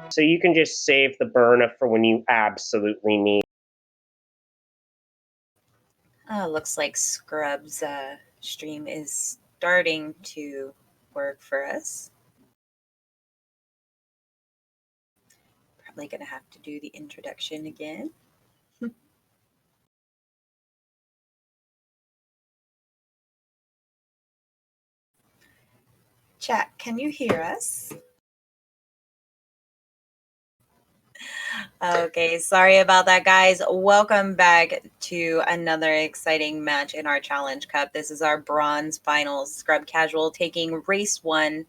So you can just save the burner for when you absolutely need. Looks like Scrub's stream is starting to work for us. Probably going to have to do the introduction again. Chat, can you hear us? Okay, sorry about that, guys. Welcome back to another exciting match in our Challenge Cup. This is our bronze finals. ScrubCasual taking race 1,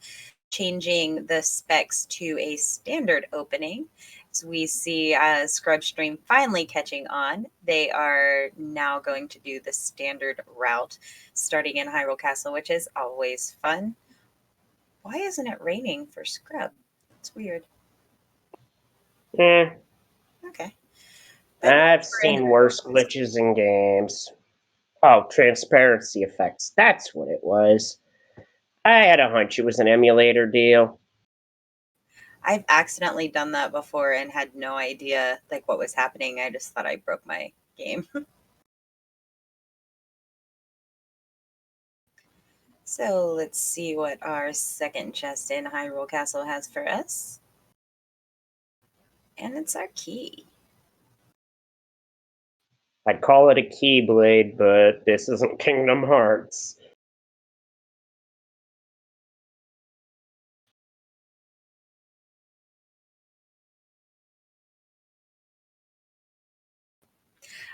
changing the specs to a standard opening. So we see Scrub Stream finally catching on. They are now going to do the standard route, starting in Hyrule Castle, which is always fun. Why isn't it raining for Scrub? It's weird. Eh. Okay. I've seen worse glitches in games. Oh, transparency effects. That's what it was. I had a hunch it was an emulator deal. I've accidentally done that before and had no idea like what was happening. I just thought I broke my game. So let's see what our second chest in Hyrule Castle has for us. And it's our key. I'd call it a Keyblade, but this isn't Kingdom Hearts.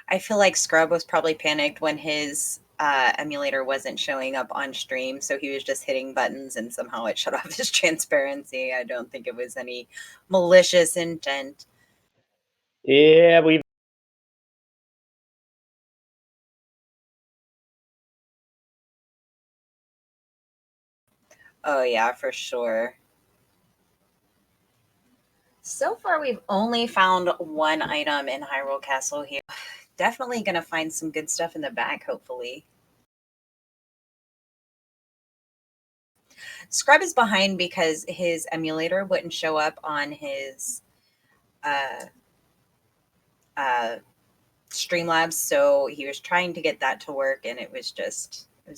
I feel like Scrub was probably panicked when his emulator wasn't showing up on stream, so he was just hitting buttons and somehow it shut off his transparency. I don't think it was any malicious intent. Yeah, we've... Oh yeah, for sure. So far, we've only found one item in Hyrule Castle here. Definitely going to find some good stuff in the back, hopefully. Scrub is behind because his emulator wouldn't show up on his Streamlabs, so he was trying to get that to work, and it was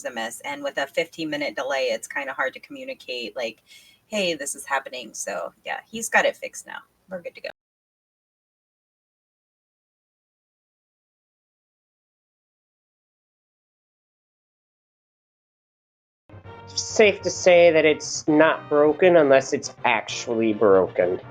a mess. And with a 15-minute delay, it's kind of hard to communicate, like, hey, this is happening. So, yeah, he's got it fixed now. We're good to go. Safe to say that it's not broken unless it's actually broken.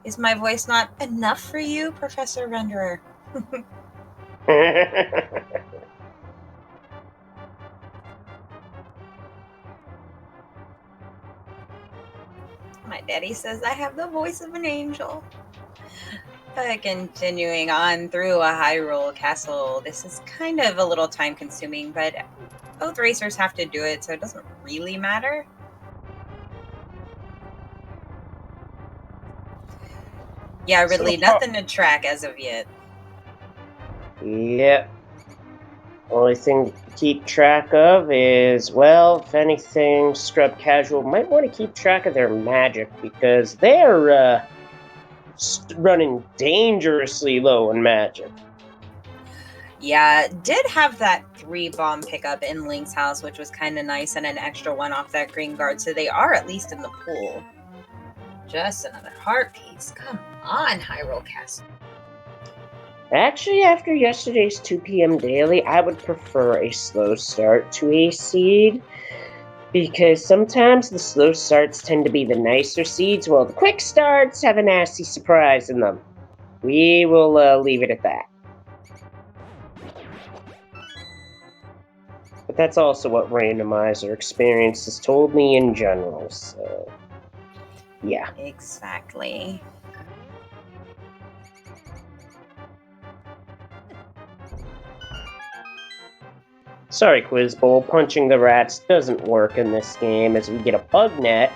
Is my voice not enough for you, Professor Renderer? My daddy says I have the voice of an angel. Continuing on through a Hyrule Castle. This is kind of a little time consuming, but both racers have to do it, so it doesn't really matter. Yeah, Ridley, nothing to track as of yet. Yep. Only thing to keep track of is, well, if anything, ScrubCasual might want to keep track of their magic because they're running dangerously low in magic. Yeah, did have that 3-bomb pickup in Link's house, which was kind of nice, and an extra one off that green guard, so they are at least in the pool. Just another heart piece. Come on, Hyrule Castle. Actually, after yesterday's 2 p.m. daily, I would prefer a slow start to a seed, because sometimes the slow starts tend to be the nicer seeds, while the quick starts have a nasty surprise in them. We will leave it at that. But that's also what randomizer experience has told me in general, so yeah. Exactly. Sorry, Quizbowl, punching the rats doesn't work in this game as we get a bug net,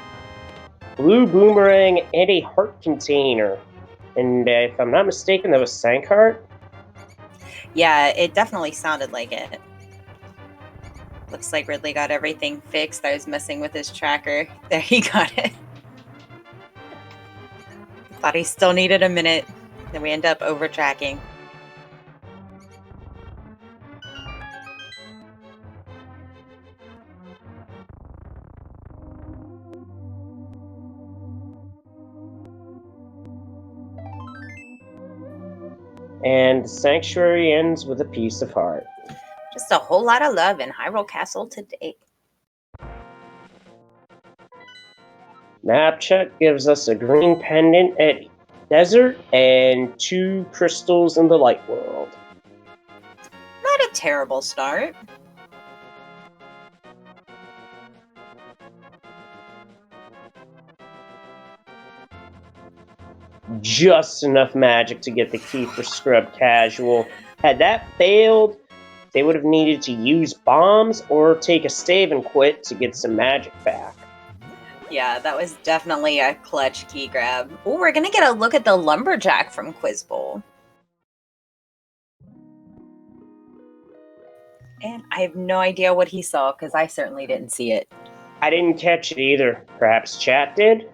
blue boomerang, and a heart container. And if I'm not mistaken, that was Sankheart? Yeah, it definitely sounded like it. Looks like Ridley got everything fixed. I was messing with his tracker. There, he got it. Thought he still needed a minute. Then we end up over tracking. And the sanctuary ends with a piece of heart. Just a whole lot of love in Hyrule Castle today. Map check gives us a green pendant at Desert and 2 crystals in the Light World. Not a terrible start. Just enough magic to get the key for ScrubCasual. Had that failed, they would have needed to use bombs or take a save and quit to get some magic back. Yeah, that was definitely a clutch key grab. Oh, we're going to get a look at the Lumberjack from Quizbowl. And I have no idea what he saw because I certainly didn't see it. I didn't catch it either. Perhaps chat did?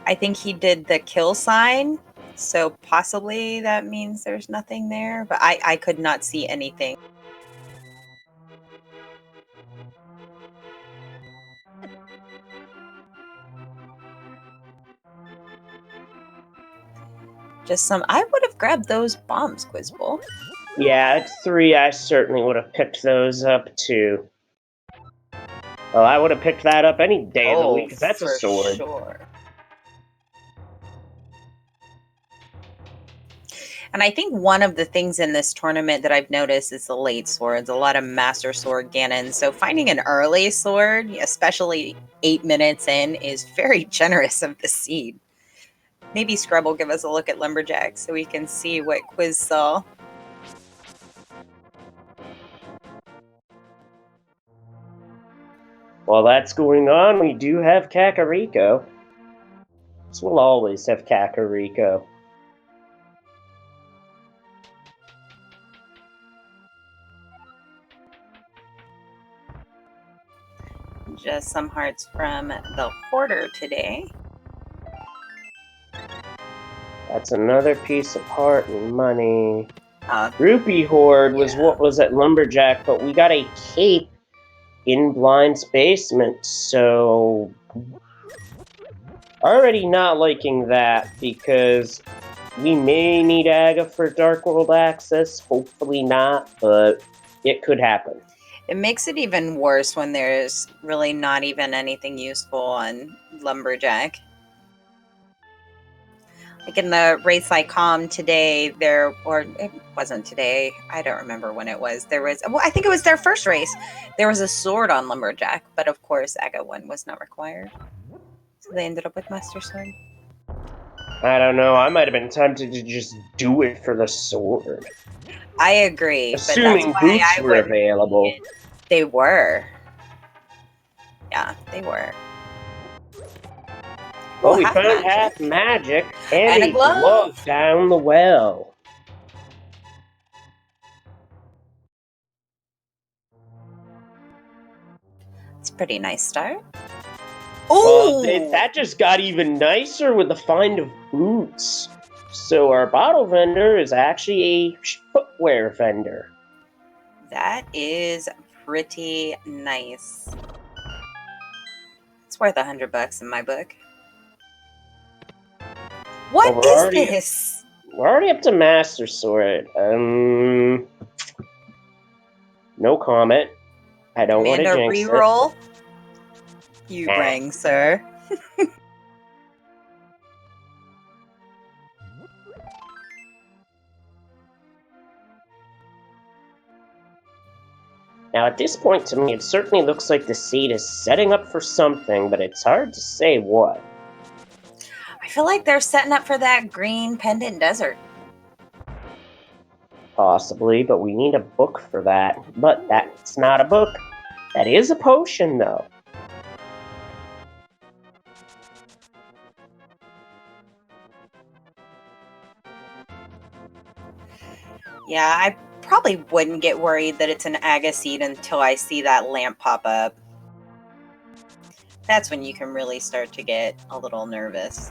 I think he did the kill sign, so possibly that means there's nothing there, but I could not see anything. Just some, I would have grabbed those bombs, Quizbowl. Yeah, at 3, I certainly would have picked those up too. Well, I would have picked that up any day of the week, because that's a sword. Sure. And I think one of the things in this tournament that I've noticed is the late swords, a lot of Master Sword Ganon. So finding an early sword, especially 8 minutes in, is very generous of the seed. Maybe Scrub will give us a look at Lumberjack so we can see what Quiz saw. While that's going on, we do have Kakariko. So we'll always have Kakariko. Just some hearts from the Hoarder today. That's another piece of heart and money. Rupee Hoard was what was at Lumberjack, but we got a cape in Blind's basement, so already not liking that because we may need Aga for Dark World access. Hopefully not, but it could happen. It makes it even worse when there's really not even anything useful on Lumberjack. Like in the race I calmed today, or it wasn't today, I don't remember when it was. I think it was their first race. There was a sword on Lumberjack, but of course Aga 1 was not required. So they ended up with Master Sword. I don't know, I might have been tempted to just do it for the sword. I agree. Assuming boots were available. They were. Yeah, they were. Well, we found half magic and a glove down the well. It's a pretty nice start. Oh! Well, that just got even nicer with the find of boots. So our bottle vendor is actually a footwear vendor. That is pretty nice. It's worth $100 in my book. What is this? We're already up to Master Sword. No comment. I don't want to jinx reroll. You rang, sir. Now, at this point, to me, it certainly looks like the seed is setting up for something, but it's hard to say what. I feel like they're setting up for that green pendant desert. Possibly, but we need a book for that. But that's not a book. That is a potion, though. Yeah, I probably wouldn't get worried that it's an Aga seed until I see that lamp pop up. That's when you can really start to get a little nervous.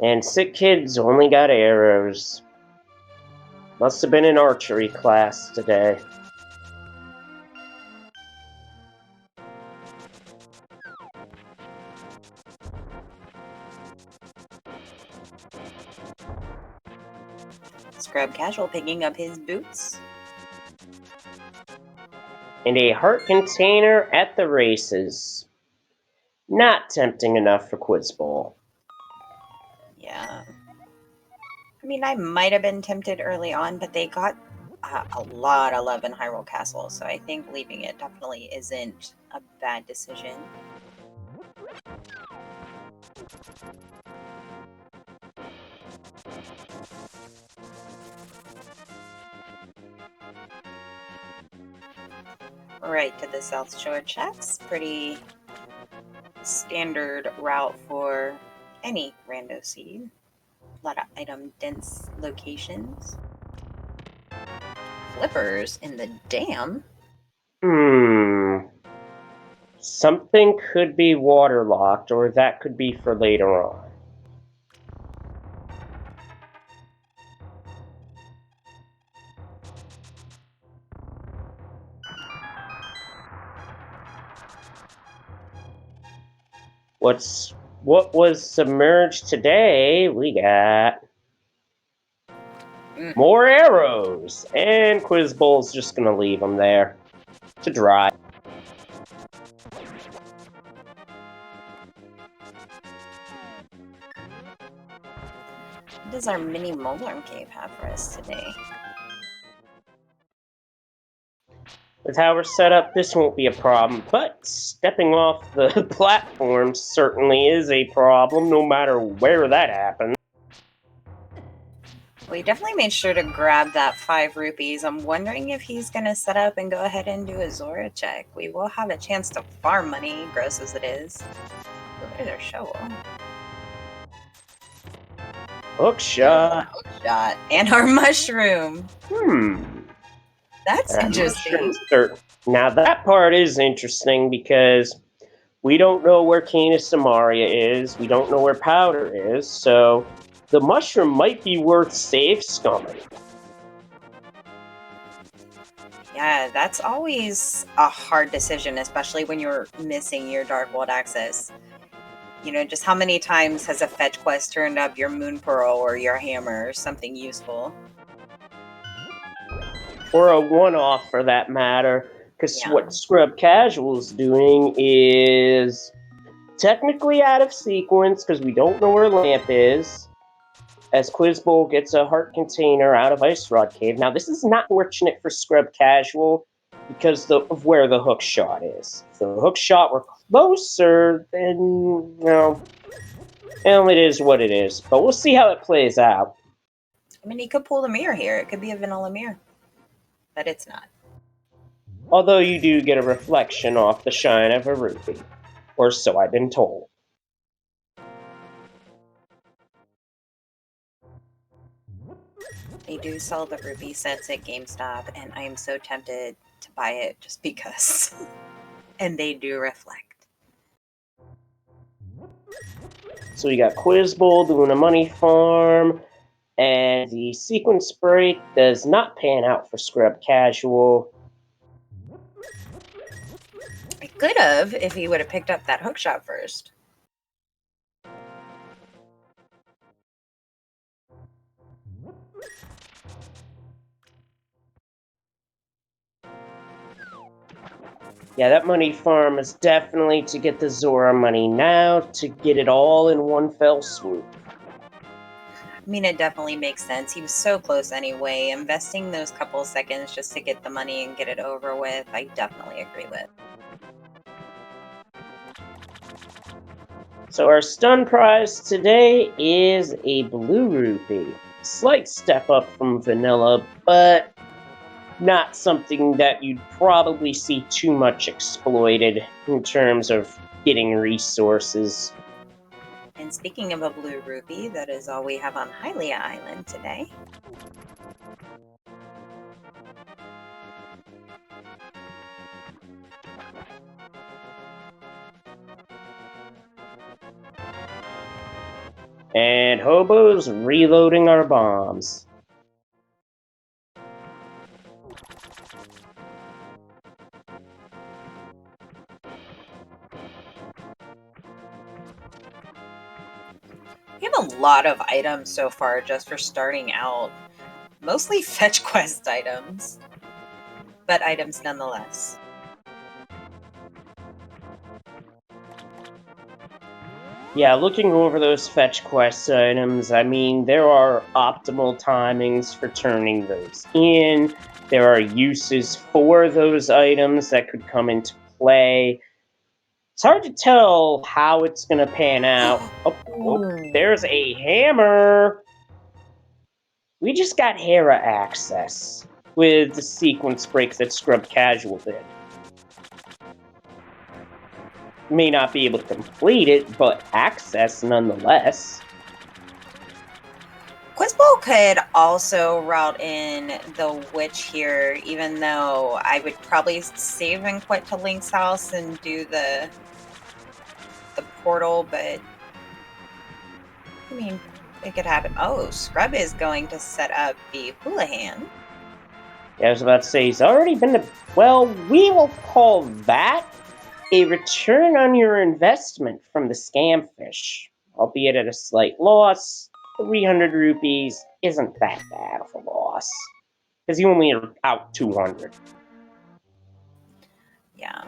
And sick kids only got arrows. Must have been an archery class today. ScrubCasual picking up his boots. And a heart container at the races. Not tempting enough for Quizbowl. Yeah. I mean, I might have been tempted early on, but they got a lot of love in Hyrule Castle, so I think leaving it definitely isn't a bad decision. Right to the South Shore checks. Pretty standard route for any rando seed. A lot of item dense locations. Flippers in the dam. Something could be waterlocked, or that could be for later on. What was submerged today? We got more arrows, and Quizbowl's just gonna leave them there to dry. What does our mini molar cave have for us today? With how we're set up, this won't be a problem, but stepping off the platform certainly is a problem, no matter where that happens. We definitely made sure to grab that 5 rupees. I'm wondering if he's going to set up and go ahead and do a Zora check. We will have a chance to farm money, gross as it is. There's our shovel. Hook shot. Hook shot. And our mushroom. That's interesting. Now that part is interesting because we don't know where Canis Samaria is. We don't know where Powder is. So the mushroom might be worth safe scumming. Yeah, that's always a hard decision, especially when you're missing your Dark World access. You know, just how many times has a fetch quest turned up your Moon Pearl or your hammer or something useful? Or a one-off for that matter. Because what ScrubCasual is doing is technically out of sequence because we don't know where Lamp is. As Quizbowl gets a heart container out of Ice Rod Cave. Now, this is not fortunate for ScrubCasual because of where the hook shot is. If the hook shot were closer, then, you know, well, it is what it is. But we'll see how it plays out. I mean, he could pull the mirror here. It could be a vanilla mirror. But it's not. Although you do get a reflection off the shine of a rupee. Or so I've been told. They do sell the rupee sets at GameStop, and I am so tempted to buy it just because. And they do reflect. So we got Quizbowl doing a money farm, and the sequence break does not pan out for ScrubCasual. It could have if he would have picked up that hook shot first. Yeah, that money farm is definitely to get the Zora money now, to get it all in one fell swoop. I mean, it definitely makes sense. He was so close anyway. Investing those couple seconds just to get the money and get it over with, I definitely agree with. So our stun prize today is a blue rupee. Slight step up from vanilla, but not something that you'd probably see too much exploited in terms of getting resources. And speaking of a blue rupee, that is all we have on Hylia Island today. And Hobo's reloading our bombs. We have a lot of items so far just for starting out. Mostly fetch quest items, but items nonetheless. Yeah, looking over those fetch quest items, I mean, there are optimal timings for turning those in. There are uses for those items that could come into play. It's hard to tell how it's going to pan out. There's a hammer! We just got Hera access with the sequence breaks that ScrubCasual did. May not be able to complete it, but access nonetheless. Quizbowl could also route in the witch here, even though I would probably save and quit to Link's house and do the portal, but I mean, it could happen. Oh, Scrub is going to set up the Houlihan. Yeah, I was about to say, he's already been to... Well, we will call that a return on your investment from the scamfish, albeit at a slight loss. 300 rupees isn't that bad of a loss, because you only are out 200. Yeah.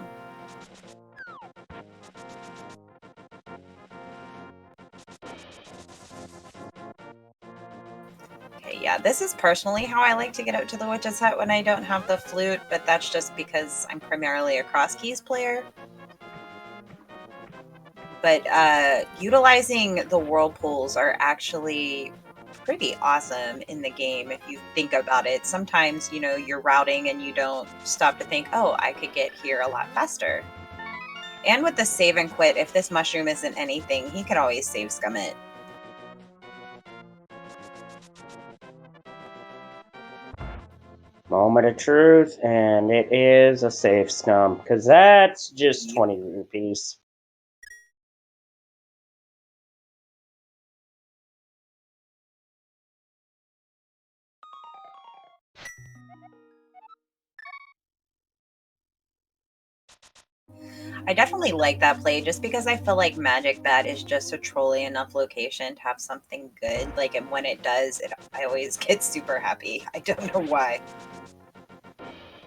Okay, yeah, this is personally how I like to get out to the witch's hut when I don't have the flute, but that's just because I'm primarily a cross keys player. But utilizing the whirlpools are actually pretty awesome in the game if you think about it. Sometimes, you know, you're routing and you don't stop to think, oh, I could get here a lot faster. And with the save and quit, if this mushroom isn't anything, he could always save scum it. Moment of truth, and it is a save scum, because that's just 20 rupees. I definitely like that play just because I feel like Magic Bat is just a trolly enough location to have something good. Like, and when it does, I always get super happy. I don't know why.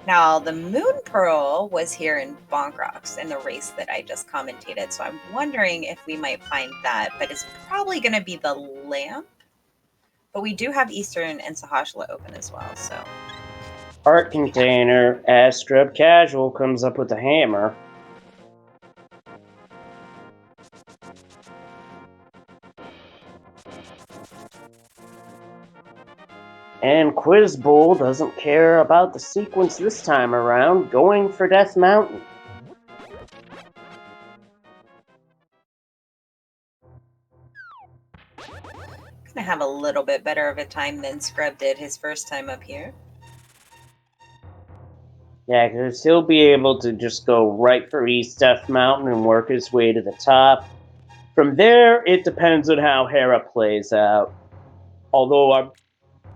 Now, the Moon Pearl was here in Bonk Rocks in the race that I just commentated, so I'm wondering if we might find that, but it's probably going to be the Lamp. But we do have Eastern and Sahashala open as well, so... Art container, as ScrubCasual comes up with a hammer. And Quizbowl doesn't care about the sequence this time around, going for Death Mountain. Gonna have a little bit better of a time than Scrub did his first time up here. Yeah, because he'll be able to just go right for East Death Mountain and work his way to the top. From there, it depends on how Hera plays out. Although,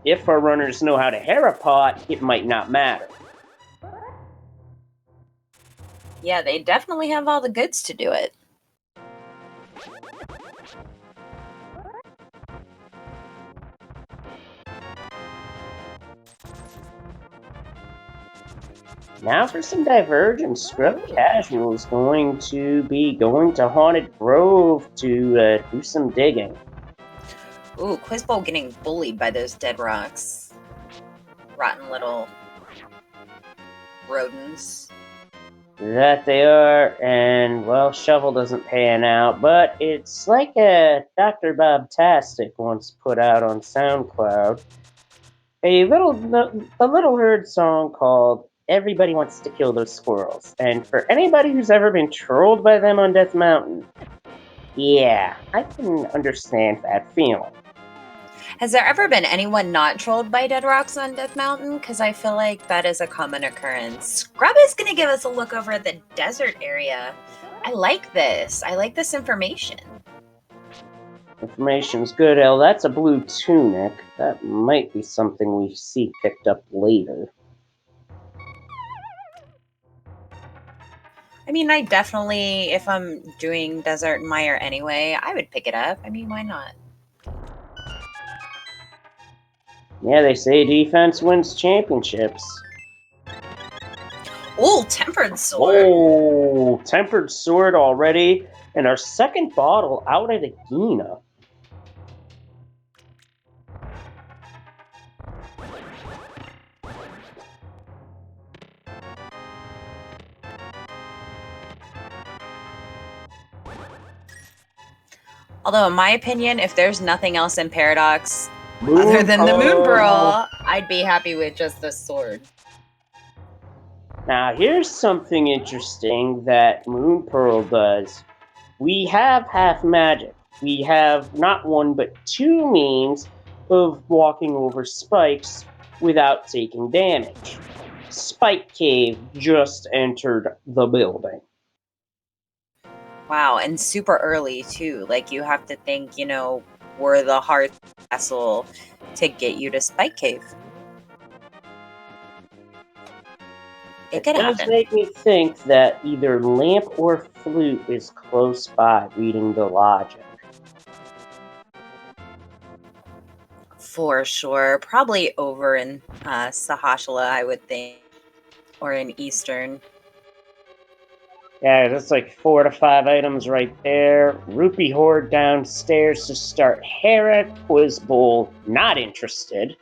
if our runners know how to Hera pot, it might not matter. Yeah, they definitely have all the goods to do it. Now for some divergence. ScrubCasual is going to be going to Haunted Grove to do some digging. Ooh, Quizbowl getting bullied by those dead rocks. Rotten little rodents. That they are, and well, Shovel doesn't pan out, but it's like a Dr. Bob Tastic once put out on SoundCloud. A little heard song called Everybody Wants to Kill Those Squirrels. And for anybody who's ever been trolled by them on Death Mountain, Yeah, I can understand that feeling. Has there ever been anyone not trolled by dead rocks on Death Mountain? Because I feel like that is a common occurrence. Scrub is going to give us a look over at the desert area. I like this. I like this information. Information's good, El. That's a blue tunic. That might be something we see picked up later. I mean, I definitely, if I'm doing Desert Mire anyway, I would pick it up. I mean, why not? Yeah, they say defense wins championships. Ooh, Tempered Sword. Whoa, tempered sword already, and our second bottle out at Agena. Although, in my opinion, if there's nothing else in Paradox Moon other than the Moon Pearl. Pearl, I'd be happy with just the sword. Now, here's something interesting that Moon Pearl does. We have half magic. We have not one but two means of walking over spikes without taking damage. Spike Cave just entered the building. Wow, and super early too. Like you have to think, we're the hard castle to get you to Spike Cave. It could does happen. make me think that either Lamp or Flute is close by, reading the logic. For sure. Probably over in Sahashala, I would think. Or in Eastern. Yeah, that's like 4 to 5 items right there. Rupee Horde downstairs to start Hera. Quizbowl, not interested.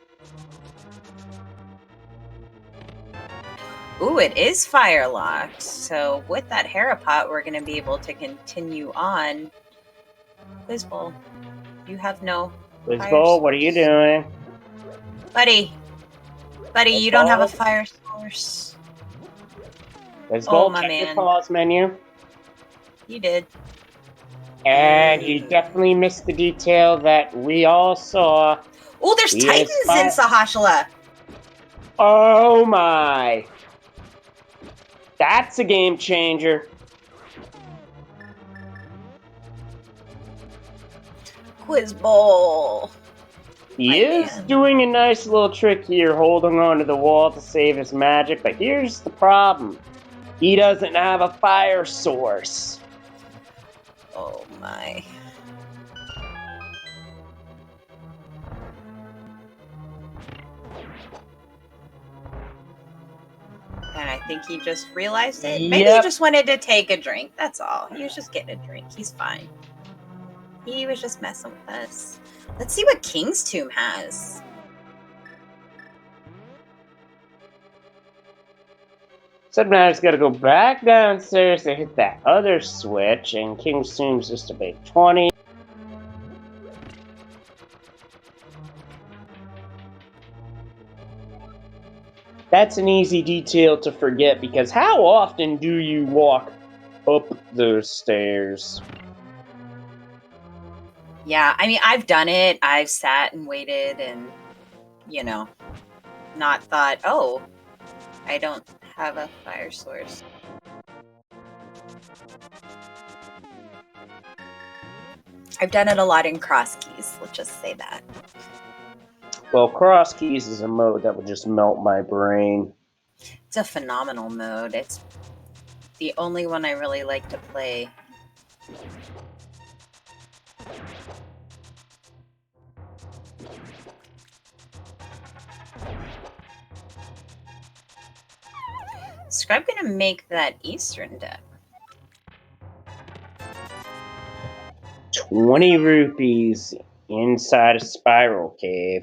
Ooh, it is fire locked. So with that Harapot, we're going to be able to continue on. Quizbowl, you have no Quizbowl, what are you doing? Buddy, you don't have a fire source. Quizbowl, my check your man. pause menu. You did. And you definitely missed the detail that we all saw. Oh, there's Titans in Sahashala. Oh my. That's a game changer. Quizbowl. He is doing a nice little trick here, holding onto the wall to save his magic, but here's the problem. He doesn't have a fire source. Oh my. And I think he just realized it. Maybe he just wanted to take a drink. That's all. He was just getting a drink. He's fine. He was just messing with us. Let's see what King's Tomb has. So now he's got to go back downstairs to hit that other switch, and King's Tomb's just a big 20. That's an easy detail to forget, because how often do you walk up those stairs? Yeah, I mean, I've done it. I've sat and waited and, not thought, oh, I don't have a fire source. I've done it a lot in cross keys, let's just say that. Well, cross keys is a mode that would just melt my brain. It's a phenomenal mode. It's the only one I really like to play. Scrub gonna make that Eastern deck. 20 rupees inside a spiral cave.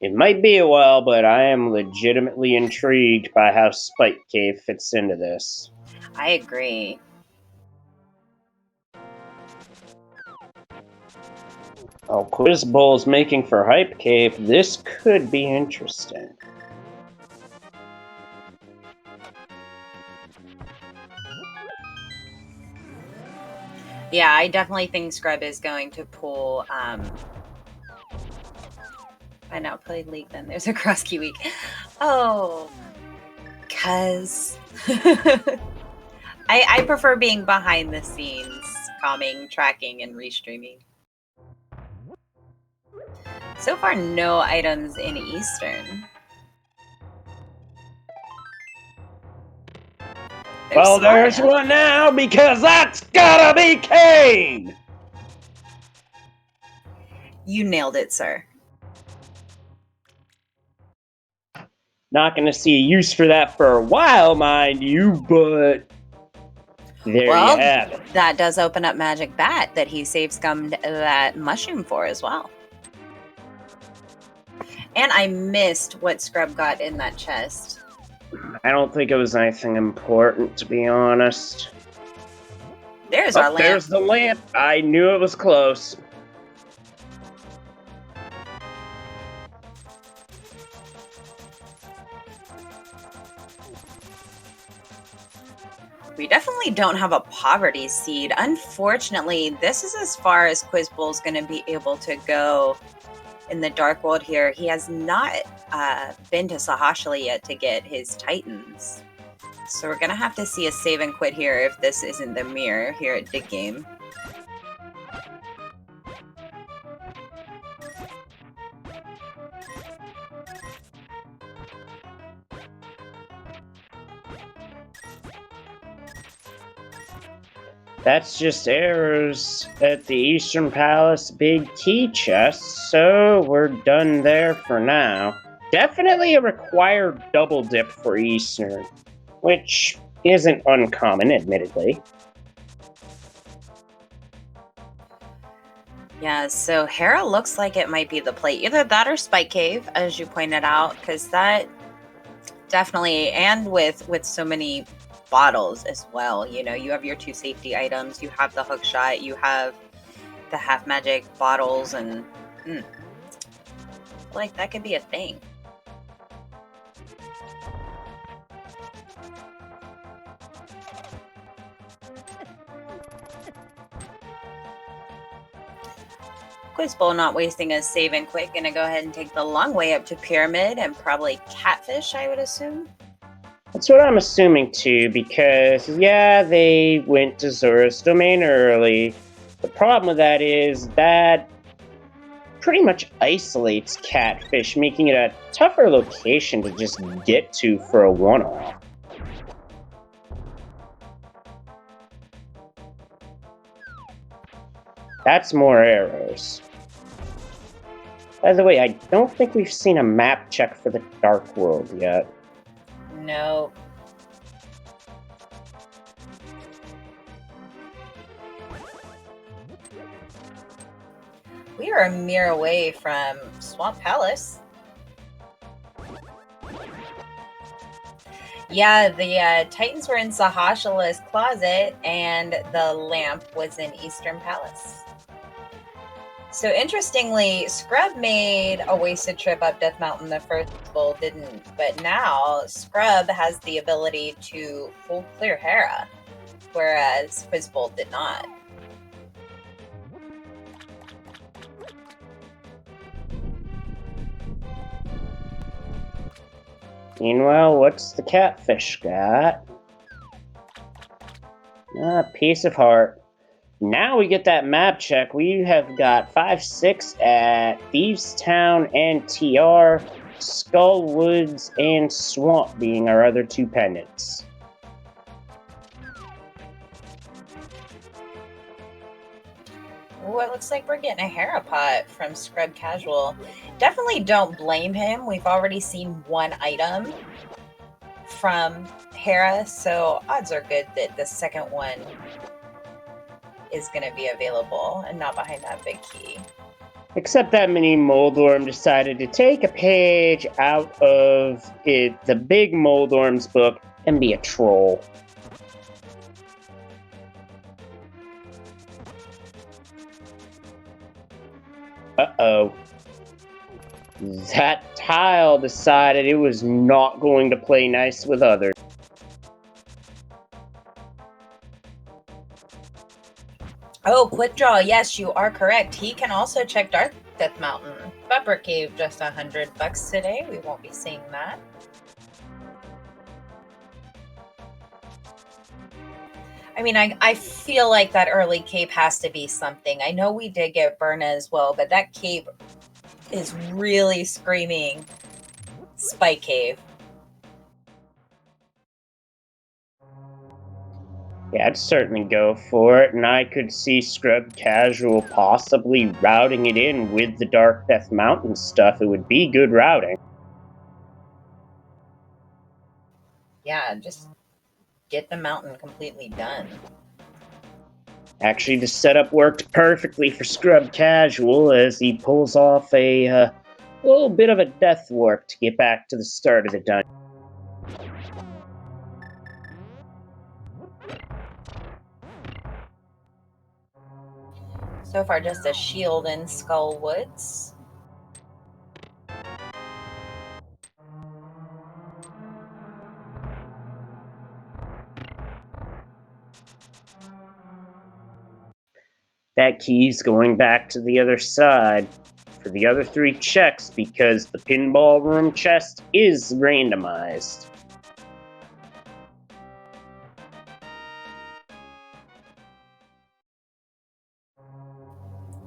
It might be a while, but I am legitimately intrigued by how Spike Cave fits into this. I agree. Oh, Quizbowl's making for Hype Cave. This could be interesting. Yeah, I definitely think Scrub is going to pull. I now play League, then there's a cross key week. Oh, because I prefer being behind the scenes, calming, tracking, and restreaming. So far, no items in Eastern. Well, there's one now because that's gotta be Kane! You nailed it, sir. Not gonna see a use for that for a while, mind you, but there you have it. That does open up Magic Bat that he save scummed that mushroom for as well. And I missed what Scrub got in that chest. I don't think it was anything important, to be honest. There's our lamp. There's the lamp. I knew it was close. We definitely don't have a poverty seed. Unfortunately, this is as far as Quizbowl is going to be able to go in the Dark World here. He has not been to Sahashala yet to get his Titans. So we're going to have to see a save and quit here if this isn't the mirror here at Dig Game. That's just errors at the Eastern Palace Big T chest, so we're done there for now. Definitely a required double dip for Eastern, which isn't uncommon, admittedly. Yeah, so Hera looks like it might be the play. Either that or Spike Cave, as you pointed out, because that definitely, and with so many bottles as well, you know, you have your 2 safety items, you have the hook shot, you have the half magic bottles, and like that could be a thing. Quizbowl not wasting a save and quit, gonna go ahead and take the long way up to Pyramid and probably Catfish, I would assume. That's what I'm assuming too, because yeah, they went to Zora's domain early. The problem with that is that pretty much isolates Catfish, making it a tougher location to just get to for a one-off. That's more arrows. By the way, I don't think we've seen a map check for the Dark World yet. No. We are a mirror away from Swamp Palace. Yeah, the Titans were in Sahashala's closet, and the lamp was in Eastern Palace. So interestingly, Scrub made a wasted trip up Death Mountain. The first bowl didn't, but now Scrub has the ability to full clear Hera, whereas Quizbowl did not. Meanwhile, what's the Catfish got? A piece of heart. Now we get that map check. We have got 5-6 at Thieves Town and TR, Skull Woods, and Swamp being our other 2 pendants. Oh, it looks like we're getting a Hera pot from ScrubCasual. Definitely don't blame him. We've already seen 1 item from Hera, so odds are good that the second one is going to be available and not behind that big key. Except that mini Moldorm decided to take a page out of the big Moldorm's book and be a troll. Uh-oh. That tile decided it was not going to play nice with others. Oh, quick draw. Yes, you are correct. He can also check Dark Death Mountain. Bumper Cave just $100 today. We won't be seeing that. I mean, I feel like that early cape has to be something. I know we did get Berna as well, but that cape is really screaming Spike Cave. Yeah, I'd certainly go for it, and I could see ScrubCasual possibly routing it in with the Dark Death Mountain stuff. It would be good routing. Yeah, just get the mountain completely done. Actually, the setup worked perfectly for ScrubCasual as he pulls off a little bit of a death warp to get back to the start of the dungeon. So far, just a shield in Skull Woods. That key's going back to the other side for the other 3 checks because the pinball room chest is randomized.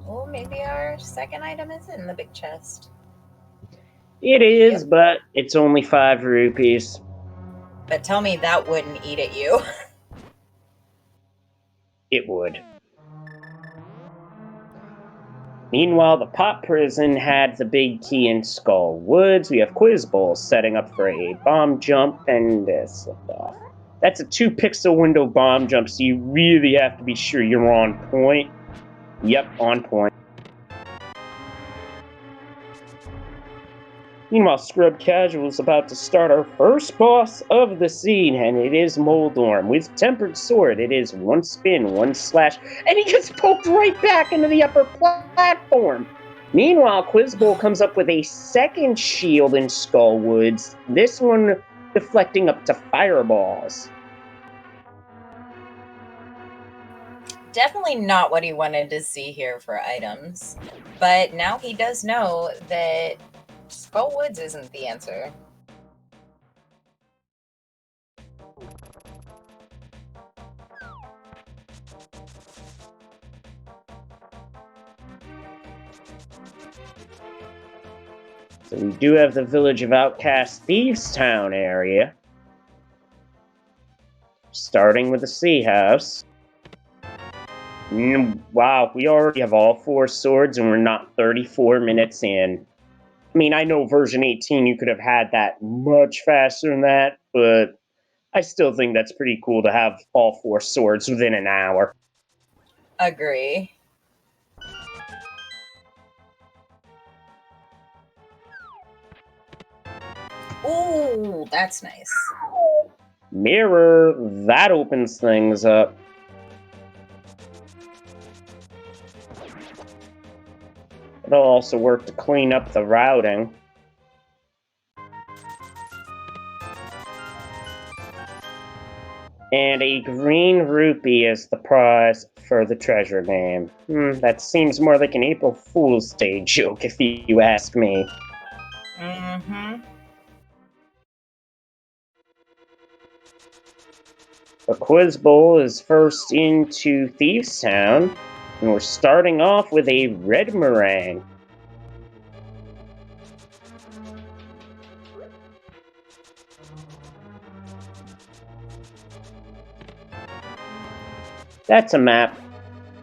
Oh, maybe our second item is in the big chest. It is, Yep. but it's only 5 rupees. But tell me that wouldn't eat at you. It would. Meanwhile, the Pop Prison had the big key in Skull Woods. We have Quizbowl setting up for a bomb jump, and slipped off. That's a 2-pixel window bomb jump, so you really have to be sure you're on point. Yep, on point. Meanwhile, ScrubCasual is about to start our first boss of the scene, and it is Moldorm. With Tempered Sword, it is 1 spin, 1 slash, and he gets poked right back into the upper platform. Meanwhile, Quizbowl comes up with a second shield in Skull Woods, this one deflecting up to fireballs. Definitely not what he wanted to see here for items. But now he does know that Skull Woods isn't the answer. So we do have the Village of Outcast Thieves Town area. Starting with the Sea House. Wow, we already have all 4 swords and we're not 34 minutes in. I mean, I know version 18 you could have had that much faster than that, but I still think that's pretty cool to have all 4 swords within an hour. Agree. Ooh, that's nice. Mirror, that opens things up. It'll also work to clean up the routing. And a green rupee is the prize for the treasure game. That seems more like an April Fool's Day joke, if you ask me. Mm-hmm. The Quizbowl is first into Thieves Town, and we're starting off with a red meringue. That's a map.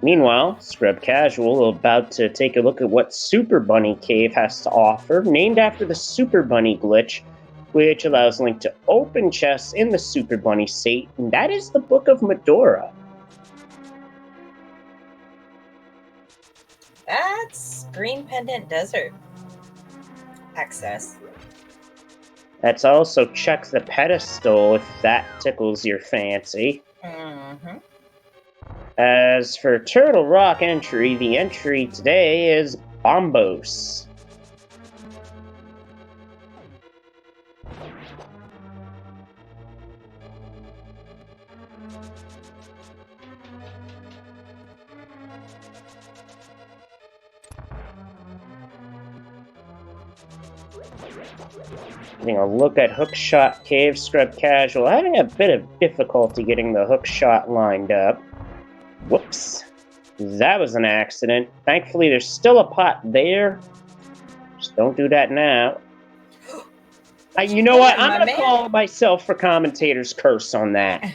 Meanwhile, ScrubCasual about to take a look at what Super Bunny Cave has to offer, named after the Super Bunny glitch, which allows Link to open chests in the Super Bunny state, and that is the Book of Medora. That's Green Pendant Desert access. Let's also check the pedestal if that tickles your fancy. Mm-hmm. As for Turtle Rock entry, the entry today is Bombos. Getting a look at Hookshot Cave, ScrubCasual. Having a bit of difficulty getting the hookshot lined up. Whoops. That was an accident. Thankfully, there's still a pot there. Just don't do that now. You know what? I'm going to call myself for commentator's curse on that.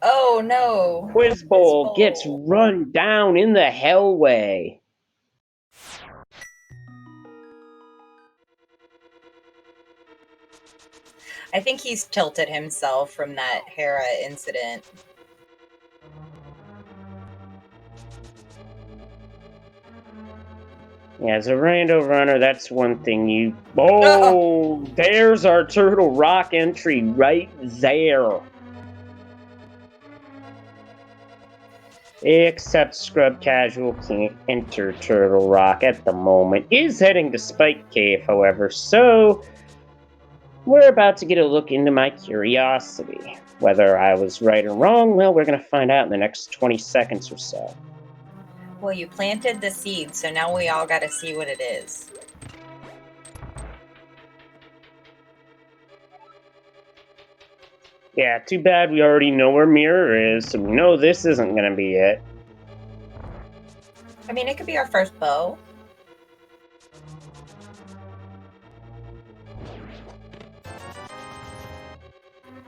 Oh, no. Quizbowl gets run down in the hellway. I think he's tilted himself from that Hera incident. Yeah, as a rando runner, that's one thing you... Oh, there's our Turtle Rock entry right there. Except ScrubCasual can't enter Turtle Rock at the moment. Is heading to Spike Cave, however, so... We're about to get a look into my curiosity. Whether I was right or wrong, well, we're going to find out in the next 20 seconds or so. Well, you planted the seed, so now we all got to see what it is. Yeah, too bad we already know where Mirror is, so we know this isn't going to be it. I mean, it could be our first bow.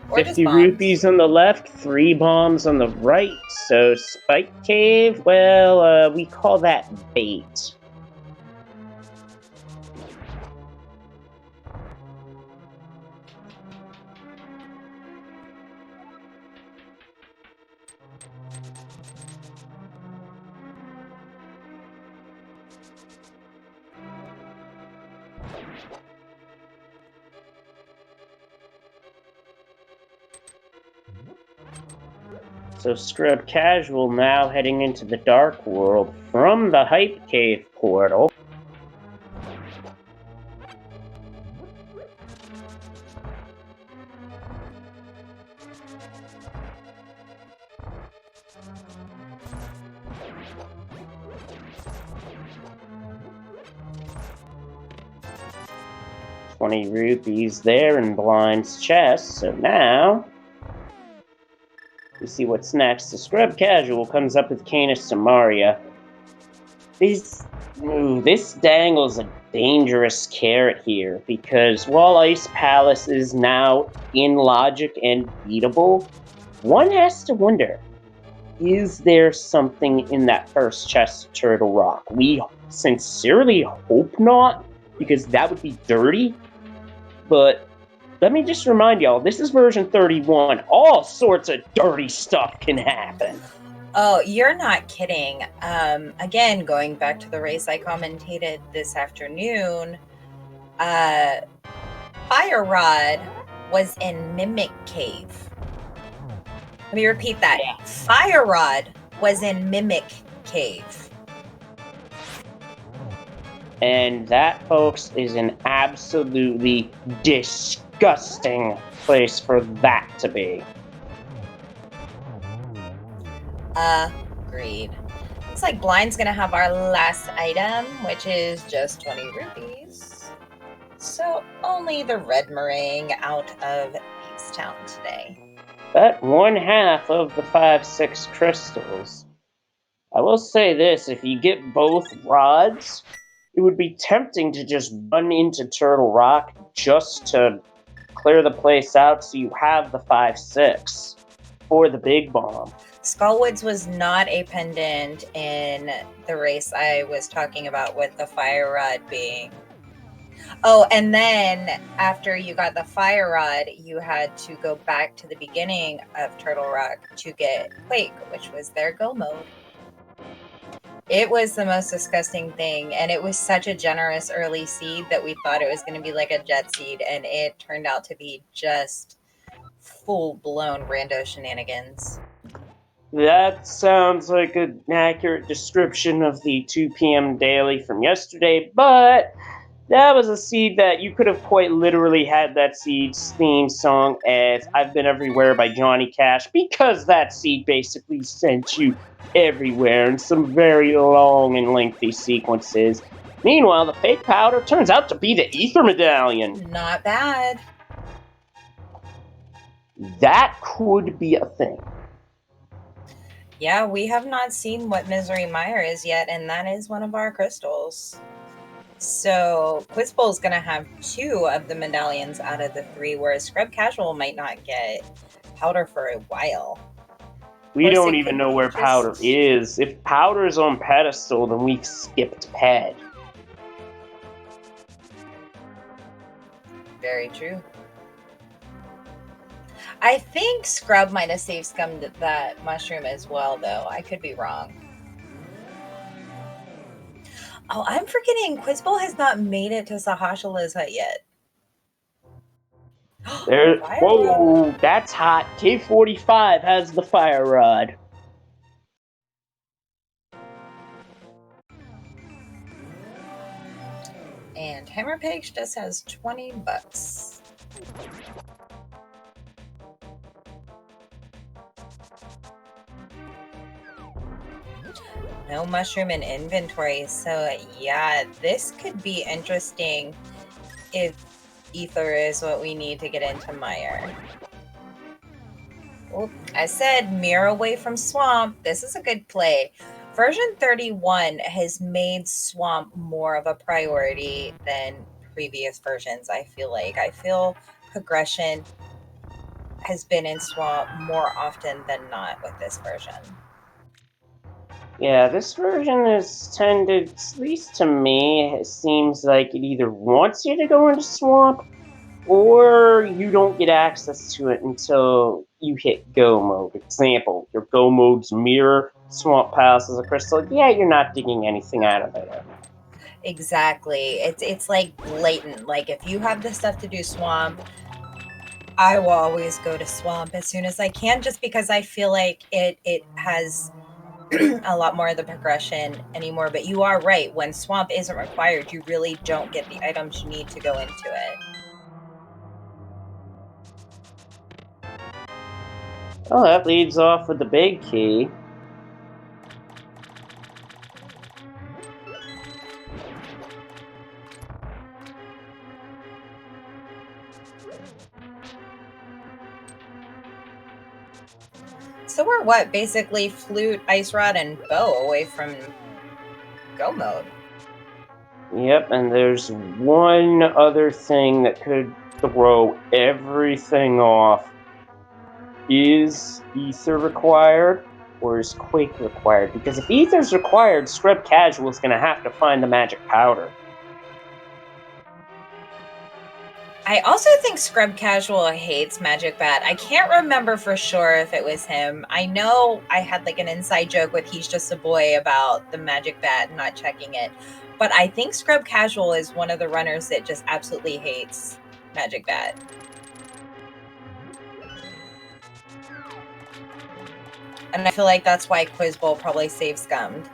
Or 50 rupees on the left, 3 bombs on the right. So Spike Cave, well, we call that bait. So ScrubCasual now heading into the Dark World from the Hype Cave portal. $20 rupees there in Blind's chest, so now we see what's next. The ScrubCasual comes up with Canis Samaria. This dangles a dangerous carrot here, because while Ice Palace is now in logic and beatable, one has to wonder, is there something in that first chest of Turtle Rock? We sincerely hope not, because that would be dirty, but let me just remind y'all, this is version 31. All sorts of dirty stuff can happen. Oh, you're not kidding. Again, going back to the race I commentated this afternoon, Fire Rod was in Mimic Cave. Let me repeat that. Yeah. Fire Rod was in Mimic Cave. And that, folks, is an absolutely disgusting place for that to be. Agreed. Looks like Blind's gonna have our last item, which is just 20 rupees. So only the red meringue out of Beast Town today. But 1/2 of the 5/6 crystals. I will say this, if you get both rods, it would be tempting to just run into Turtle Rock just to clear the place out so you have the 5/6 for the big bomb. Skullwoods was not a pendant in the race I was talking about with the Fire Rod being. Oh, and then after you got the Fire Rod, you had to go back to the beginning of Turtle Rock to get Quake, which was their go mode. It was the most disgusting thing, and it was such a generous early seed that we thought it was going to be like a jet seed, and it turned out to be just full-blown rando shenanigans. That sounds like an accurate description of the 2 p.m. daily from yesterday, but That was a seed that you could have quite literally had that seed's theme song as I've Been Everywhere by Johnny Cash, because that seed basically sent you everywhere in some very long and lengthy sequences. Meanwhile, the fake powder turns out to be the ether medallion. Not bad. That could be a thing. Yeah, we have not seen what Misery Mire is yet, and that is one of our crystals. So Quizbowl is going to have 2 of the medallions out of the 3, whereas ScrubCasual might not get powder for a while. We don't even know where powder is. If powder's on pedestal, then we've skipped ped. Very true. I think Scrub might have safe scummed that mushroom as well, though. I could be wrong. Oh, I'm forgetting Quizbowl has not made it to Sahashala's hut yet. Whoa, that's hot. K45 has the fire rod. And Hammerpage just has $20. No mushroom in inventory, so yeah, this could be interesting if ether is what we need to get into Mire. Well, I said mirror away from swamp. This is a good play. Version 31 has made swamp more of a priority than previous versions, I feel like. I feel progression has been in swamp more often than not with this version. Yeah, this version has tended, at least to me, it seems like it either wants you to go into swamp, or you don't get access to it until you hit go mode. Example, your go mode's mirror, swamp passes a crystal. Yeah, you're not digging anything out of there. Exactly. It's like blatant. Like if you have the stuff to do swamp, I will always go to swamp as soon as I can, just because I feel like it has a lot more of the progression anymore. But you are right. When swamp isn't required, you really don't get the items you need to go into it. Well, that leads off with the big key. So we're what? Basically flute, ice rod, and bow away from go mode. Yep, and there's one other thing that could throw everything off. Is ether required, or is quake required? Because if ether's required, ScrubCasual is going to have to find the magic powder. I also think ScrubCasual hates Magic Bat. I can't remember for sure if it was him. I know I had like an inside joke with He's Just a Boy about the Magic Bat not checking it. But I think ScrubCasual is one of the runners that just absolutely hates Magic Bat. And I feel like that's why Quizbowl probably safe scummed.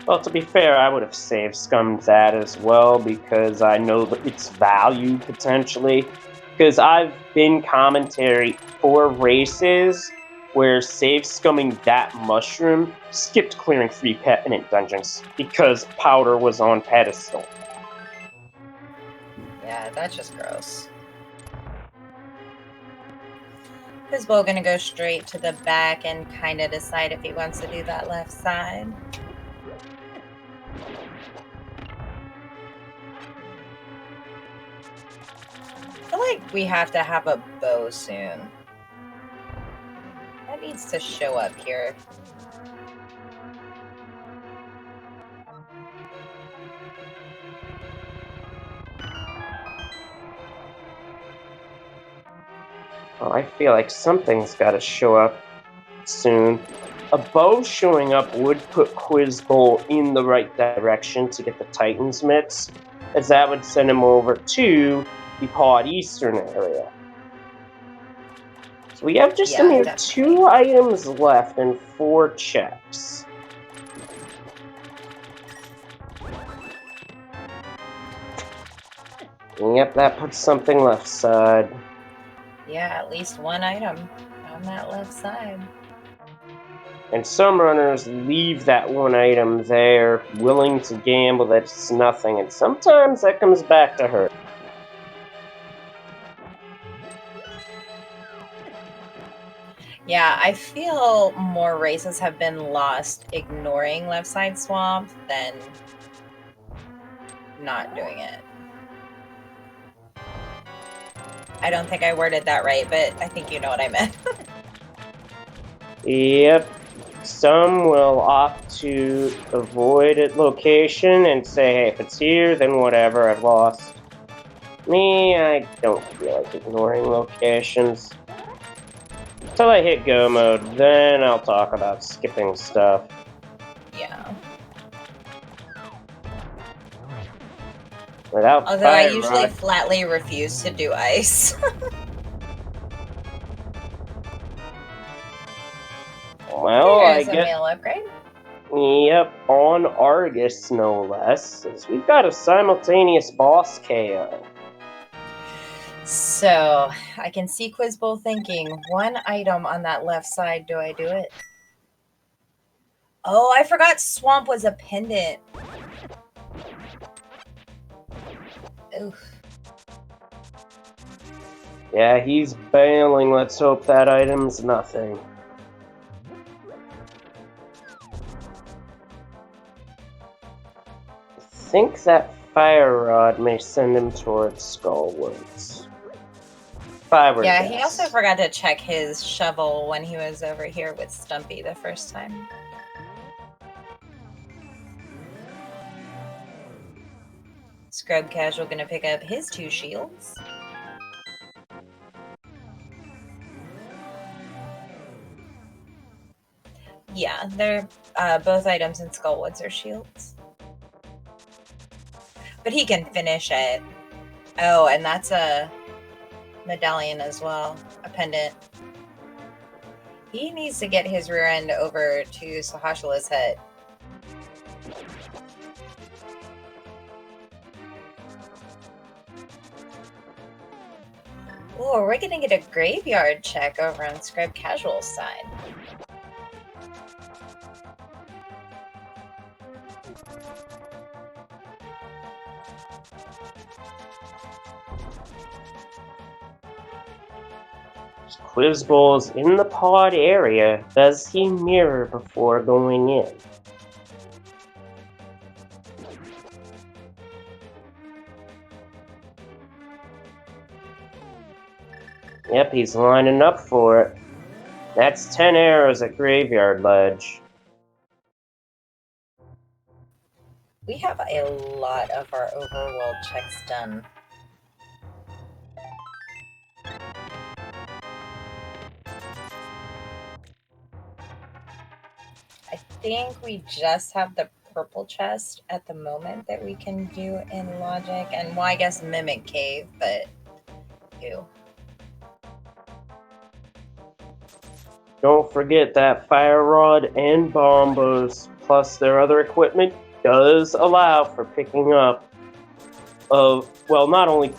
Well, to be fair, I would have saved scummed that as well, because I know that its value potentially. Because I've been commentary for races where save scumming that mushroom skipped clearing 3 permanent dungeons because powder was on pedestal. Yeah, that's just gross. Quizbowl gonna go straight to the back and kind of decide if he wants to do that left side. I feel like we have to have a bow soon. That needs to show up here. Well, I feel like something's got to show up soon. A bow showing up would put Quizbowl in the right direction to get the Titan's mitts, as that would send him over to the Pod Eastern area. So we have just a mere 2 items left and 4 checks. Yep, that puts something left side. Yeah, at least one item on that left side. And some runners leave that one item there, willing to gamble that it's nothing, and sometimes that comes back to hurt. Yeah, I feel more races have been lost ignoring left side swamp than not doing it. I don't think I worded that right, but I think you know what I meant. Yep. Some will opt to avoid its location and say, hey, if it's here, then whatever, I've lost. Me, I don't feel like ignoring locations. Till I hit go mode, then I'll talk about skipping stuff. Yeah. Without Although I fire usually rod, flatly refuse to do ice. well, I There's a guess. meal upgrade. Yep, on Argus, no less, as we've got a simultaneous boss KO. So I can see Quizbowl thinking, one item on that left side, do I do it? Oh, I forgot Swamp was a pendant. Oof. Yeah, he's bailing. Let's hope that item's nothing. I think that fire rod may send him towards Skullwoods. If I were to Yeah, guess. he also forgot to check his shovel when he was over here with Stumpy the first time. ScrubCasual gonna pick up his 2 shields. Yeah, they're both items in Skullwoods are shields. But he can finish it. Oh, and that's a medallion as well, a pendant. He needs to get his rear end over to Sahashala's head. Oh, we're gonna get a graveyard check over on ScrubCasual's side. Quizbowl's in the pod area. Does he mirror before going in? Yep, he's lining up for it. That's 10 arrows at Graveyard Ledge. We have a lot of our overworld checks done. I think we just have the purple chest at the moment that we can do in Logic, and well, I guess Mimic Cave, but ew. Don't forget that fire rod and bombos, plus their other equipment, does allow for picking up of, well, not only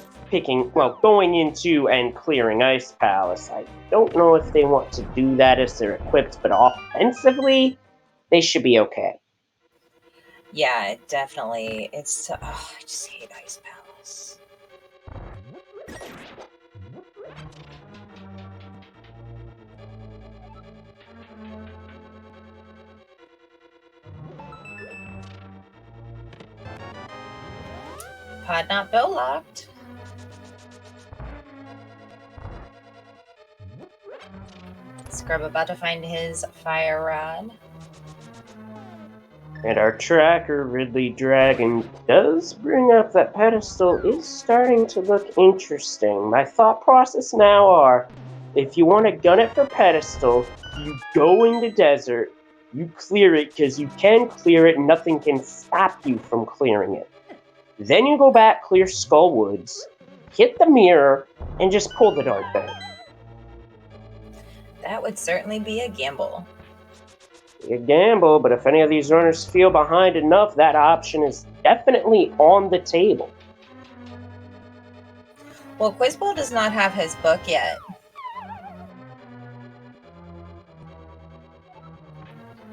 going into and clearing Ice Palace. I don't know if they want to do that as they're equipped, but offensively, they should be okay. Yeah, it definitely. It's. Oh, I just hate Ice Palace. Pod not bill locked. Scrub about to find his fire rod. And our tracker, Ridley Dragon, does bring up that pedestal is starting to look interesting. My thought process now are, if you want to gun it for pedestal, you go into desert, you clear it because you can clear it, nothing can stop you from clearing it. Then you go back, clear Skullwoods, hit the mirror, and just pull the dark thing. That would certainly be a gamble. A gamble, but if any of these runners feel behind enough, that option is definitely on the table. Well, Quizbowl does not have his book yet.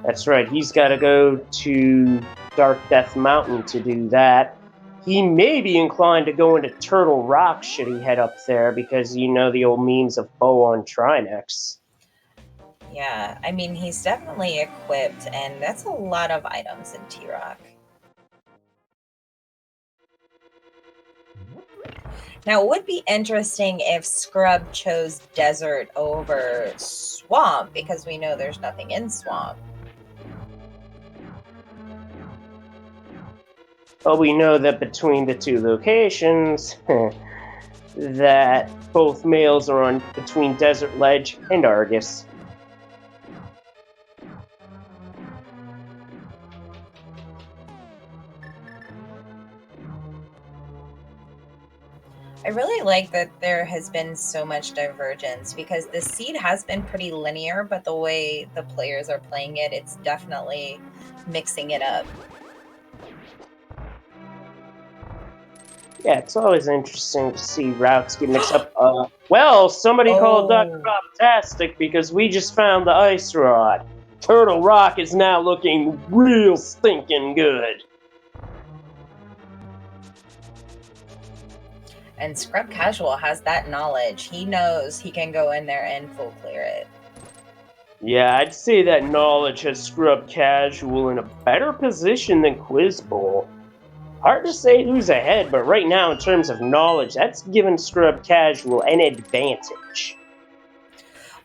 That's right, he's got to go to Dark Death Mountain to do that. He may be inclined to go into Turtle Rock should he head up there, because you know the old memes of Bow on Trinex. Yeah, I mean, he's definitely equipped, and that's a lot of items in T-Rock. Now, it would be interesting if Scrub chose Desert over Swamp, because we know there's nothing in Swamp. Well, we know that between the two locations, that both males are on between Desert Ledge and Argus. I really like that there has been so much divergence, because the seed has been pretty linear, but the way the players are playing it, it's definitely mixing it up. Yeah, it's always interesting to see routes get mixed up. Well, somebody called that crop-tastic because we just found the ice rod. Turtle Rock is now looking real stinking good. And ScrubCasual has that knowledge. He knows he can go in there and full clear it. Yeah, I'd say that knowledge has ScrubCasual in a better position than Quizbowl. Hard to say who's ahead, but right now, in terms of knowledge, that's given ScrubCasual an advantage.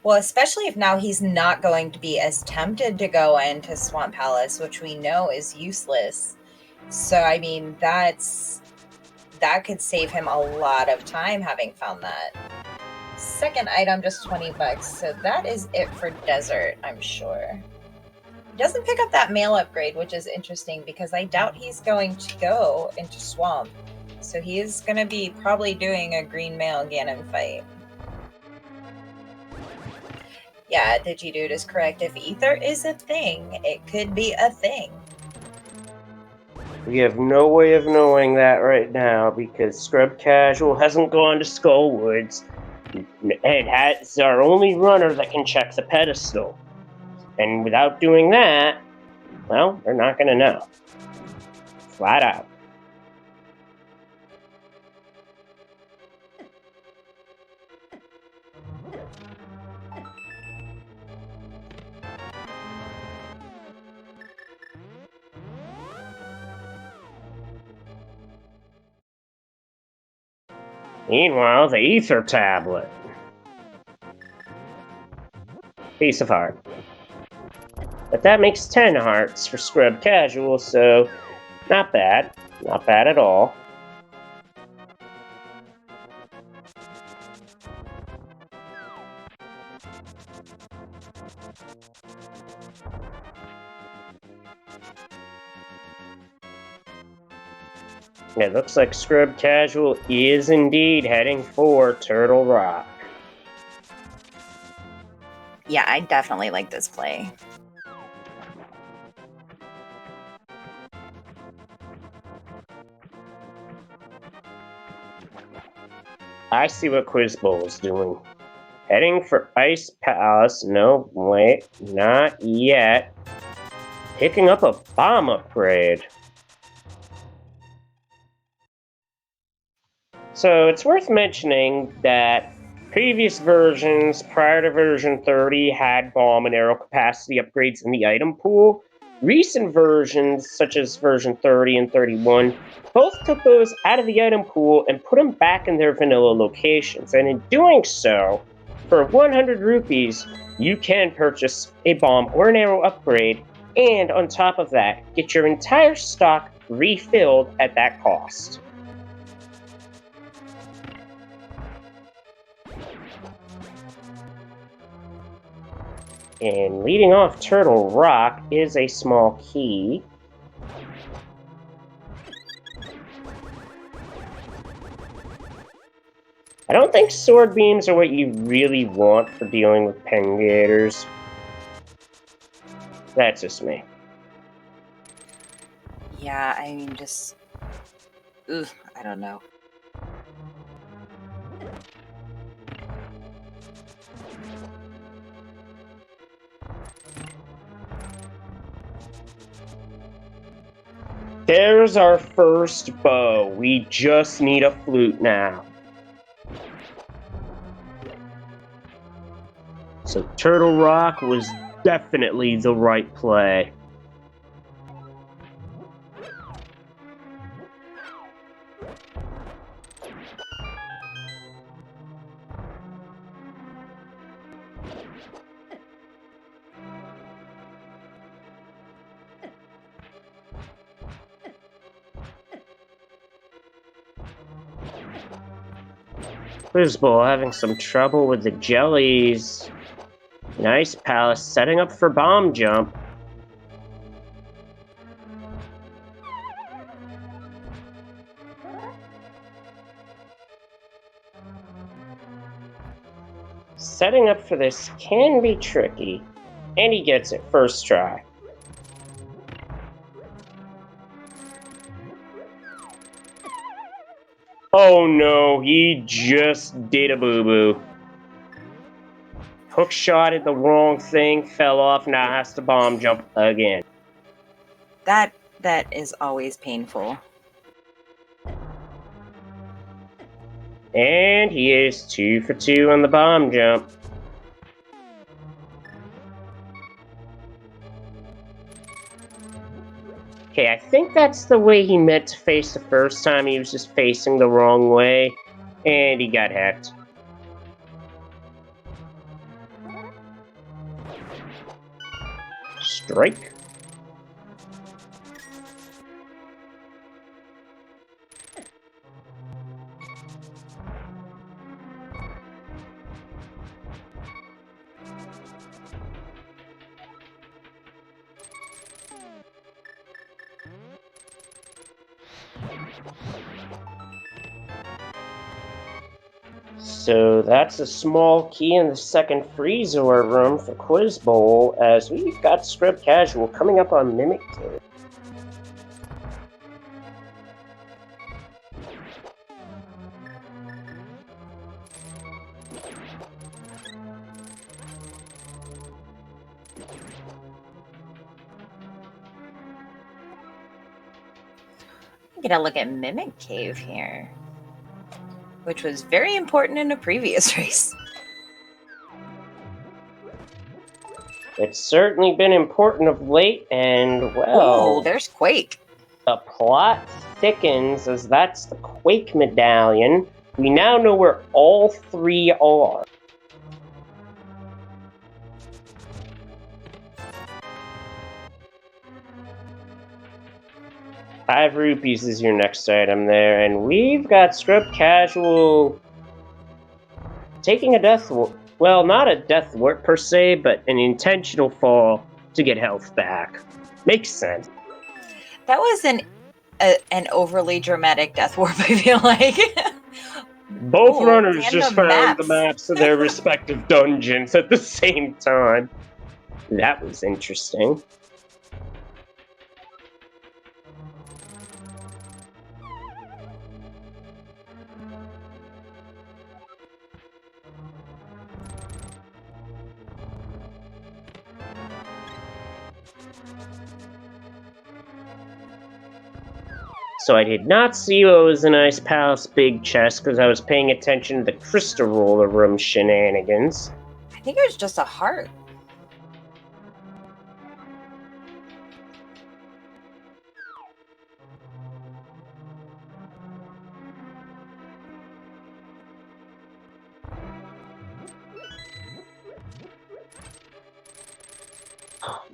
Well, especially if now he's not going to be as tempted to go into Swamp Palace, which we know is useless. So, I mean, that could save him a lot of time having found that. Second item, just 20 bucks. So that is it for Desert, I'm sure. He doesn't pick up that mail upgrade, which is interesting because I doubt he's going to go into Swamp. So he is going to be probably doing a green mail Ganon fight. Yeah, Digidude is correct. If Ether is a thing, it could be a thing. We have no way of knowing that right now because ScrubCasual hasn't gone to Skullwoods and it's our only runner that can check the pedestal. And without doing that, well, they're not going to know. Flat out. Meanwhile, the Ether Tablet. Piece of heart. But that makes 10 hearts for ScrubCasual, so not bad. Not bad at all. It looks like ScrubCasual is indeed heading for Turtle Rock. Yeah, I definitely like this play. I see what Quizbowl is doing. Heading for Ice Palace. No, wait, not yet. Picking up a bomb upgrade. So it's worth mentioning that previous versions prior to version 30 had bomb and arrow capacity upgrades in the item pool. Recent versions, such as version 30 and 31, both took those out of the item pool and put them back in their vanilla locations. And in doing so, for 100 rupees, you can purchase a bomb or an arrow upgrade, and on top of that, get your entire stock refilled at that cost. And leading off Turtle Rock is a small key. I don't think sword beams are what you really want for dealing with pen gators. That's just me. Yeah, I mean, just... Ugh, I don't know. There's our first bow. We just need a flute now. So Turtle Rock was definitely the right play. Quizbowl having some trouble with the jellies. Nice Palace setting up for bomb jump. Setting up for this can be tricky, and he gets it first try. Oh no, he just did a boo-boo. Hook shot at the wrong thing, fell off, now has to bomb jump again. That is always painful. And he is 2 for 2 on the bomb jump. Okay, I think that's the way he meant to face the first time. He was just facing the wrong way, and he got hacked. Strike. So that's a small key in the second freezer room for Quizbowl, as we've got ScrubCasual coming up on Mimic Cave. Get a look at Mimic Cave here, which was very important in a previous race. It's certainly been important of late, and well... Oh, there's Quake. The plot thickens, as that's the Quake medallion. We now know where all three are. ₹5 is your next item there, and we've got ScrubCasual taking a death warp. Well, not a death warp per se, but an intentional fall to get health back. Makes sense. That was an overly dramatic death warp, I feel like. Both runners just found the maps of their respective dungeons at the same time. That was interesting. So I did not see what was in Ice Palace big chest because I was paying attention to the Crystal Roller Room shenanigans. I think it was just a heart.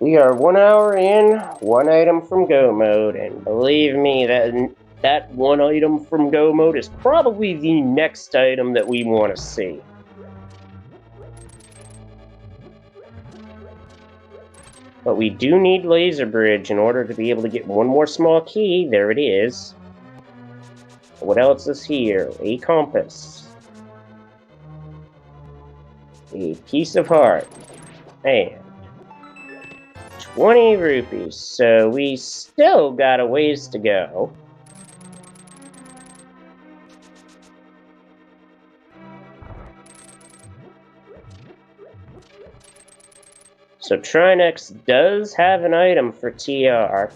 We are 1 hour in, 1 item from go mode, and believe me, that 1 item from go mode is probably the next item that we want to see. But we do need Laser Bridge in order to be able to get one more small key. There it is. What else is here? A compass. A piece of heart. And 20 rupees, so we still got a ways to go. So Trinex does have an item for TR.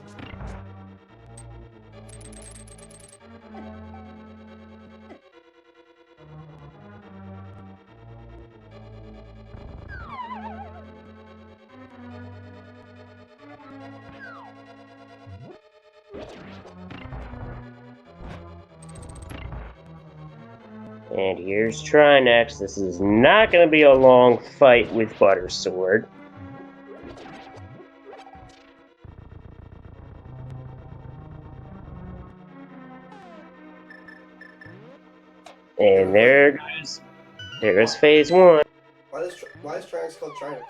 And here's Trinex. This is not going to be a long fight with Buttersword. And there goes phase 1. Why is Trinex called Trinex?